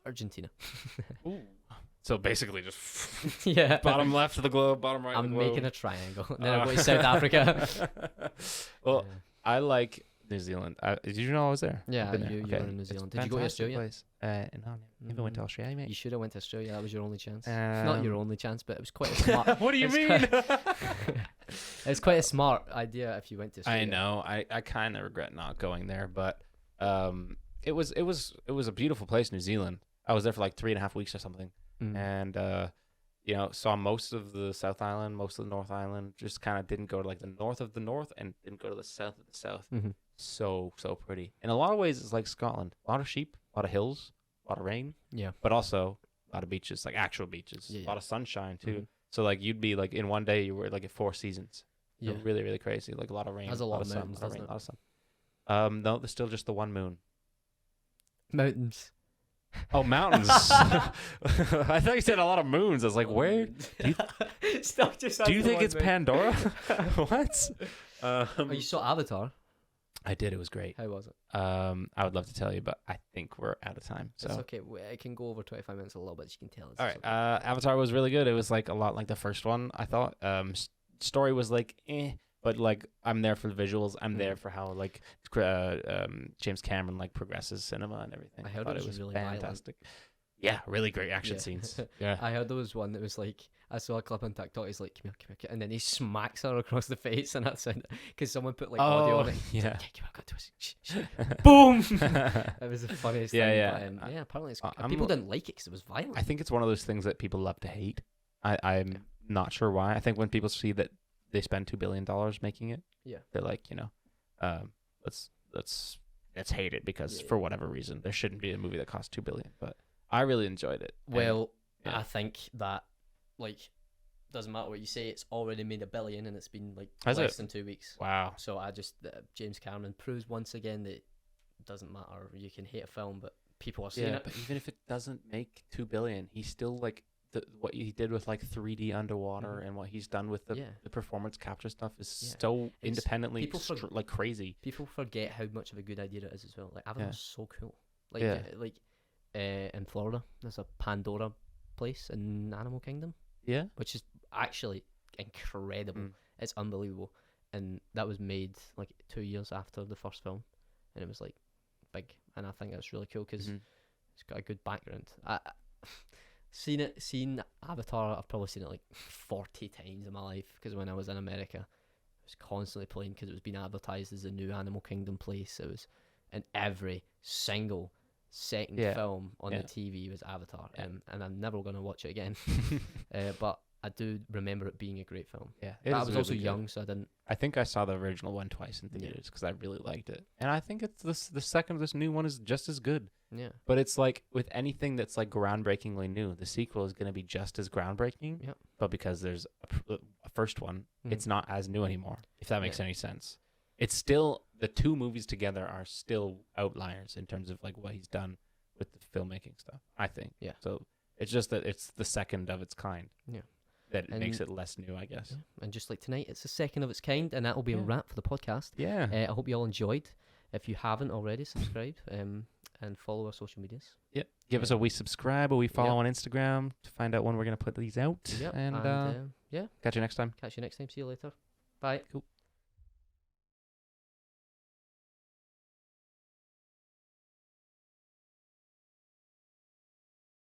Argentina. Ooh. So basically, just Yeah. bottom left of the globe, bottom right. I'm of the globe. making a triangle. And then I'm going to South Africa. Well, I like New Zealand. Did you know I was there? Yeah, I've been there. you were in New Zealand. Did you go to Australia? Place. No, never went to Australia, mate. You should have went to Australia. That was your only chance. Not your only chance, but it was quite a smart. What do you mean? It's quite a smart idea if you went to Australia. I know. I kind of regret not going there, but it was a beautiful place, New Zealand. I was there for like 3.5 weeks or something, and saw most of the South Island, most of the North Island. Just kind of didn't go to like the north of the north, and didn't go to the south of the south. So pretty. In a lot of ways, it's like Scotland. A lot of sheep, a lot of hills, a lot of rain. Yeah. But also a lot of beaches, like actual beaches. Yeah. A lot of sunshine too. So like you'd be like in one day you were like at 4 seasons. Yeah. Really, really crazy. Like a lot of rain. Has a lot of sun, mountains, a lot of doesn't rain, a lot of sun. No, there's still just the one moon. Mountains. Oh, mountains. I thought you said a lot of moons. I was like, where? Stop just Do you think it's Pandora? What? Oh, you saw Avatar? I did. It was great. How was it? I would love to tell you, but I think we're out of time. So It's okay. I can go over 25 minutes a little bit. You can tell us. all right. Okay. Avatar was really good. It was like a lot like the first one, I thought. Story was like but like I'm there for the visuals. I'm there for how like James Cameron like progresses cinema and everything. I heard thought it was really fantastic. Yeah, really great action scenes. Yeah. I heard there was one that was like, I saw a clip on TikTok. He's like, come here, and then he smacks her across the face, and that's because someone put like audio on it. He's like, come on, to us. Shh, shh. Boom! That was the funniest thing. Yeah. But, apparently it's people didn't like it because it was violent. I think it's one of those things that people love to hate. I'm not sure why. I think when people see that they spend $2 billion making it, they're like, let's hate it because for whatever reason there shouldn't be a movie that costs $2 billion. But I really enjoyed it. Well, I think that doesn't matter what you say. It's already made $1 billion and it's been less than 2 weeks. Wow. So James Cameron proves once again that it doesn't matter. You can hate a film, but people are seeing it. But even if it doesn't make $2 billion, he's still like what he did with like 3D underwater and what he's done with the performance capture stuff is so independently like crazy. People forget how much of a good idea it is as well. Like Avatar's so cool. In Florida, there's a Pandora place in Animal Kingdom. Yeah, which is actually incredible. It's unbelievable, and that was made like 2 years after the first film, and it was like big, and I think that's really cool because it's got a good background. Seen Avatar, I've probably seen it like 40 times in my life because when I was in America, it was constantly playing because it was being advertised as a new Animal Kingdom place. It was in every single second film on the TV was Avatar, and I'm never going to watch it again. But I do remember it being a great film. Yeah, but I was really also young, so I didn't. I think I saw the original one twice in theaters because I really liked it, and I think it's this new one is just as good. Yeah, but it's like with anything that's like groundbreakingly new, the sequel is going to be just as groundbreaking. Yeah, but because there's a first one, it's not as new anymore. If that makes any sense. It's still, the two movies together are still outliers in terms of like what he's done with the filmmaking stuff, I think. Yeah. So it's just that it's the second of its kind. Yeah. That makes it less new, I guess. Yeah. And just like tonight, it's the second of its kind, and that will be a wrap for the podcast. Yeah. I hope you all enjoyed. If you haven't already, subscribe and follow our social medias. Yep. Give us a wee subscribe or we follow on Instagram to find out when we're going to put these out. Yep. And catch you next time. See you later. Bye. Cool.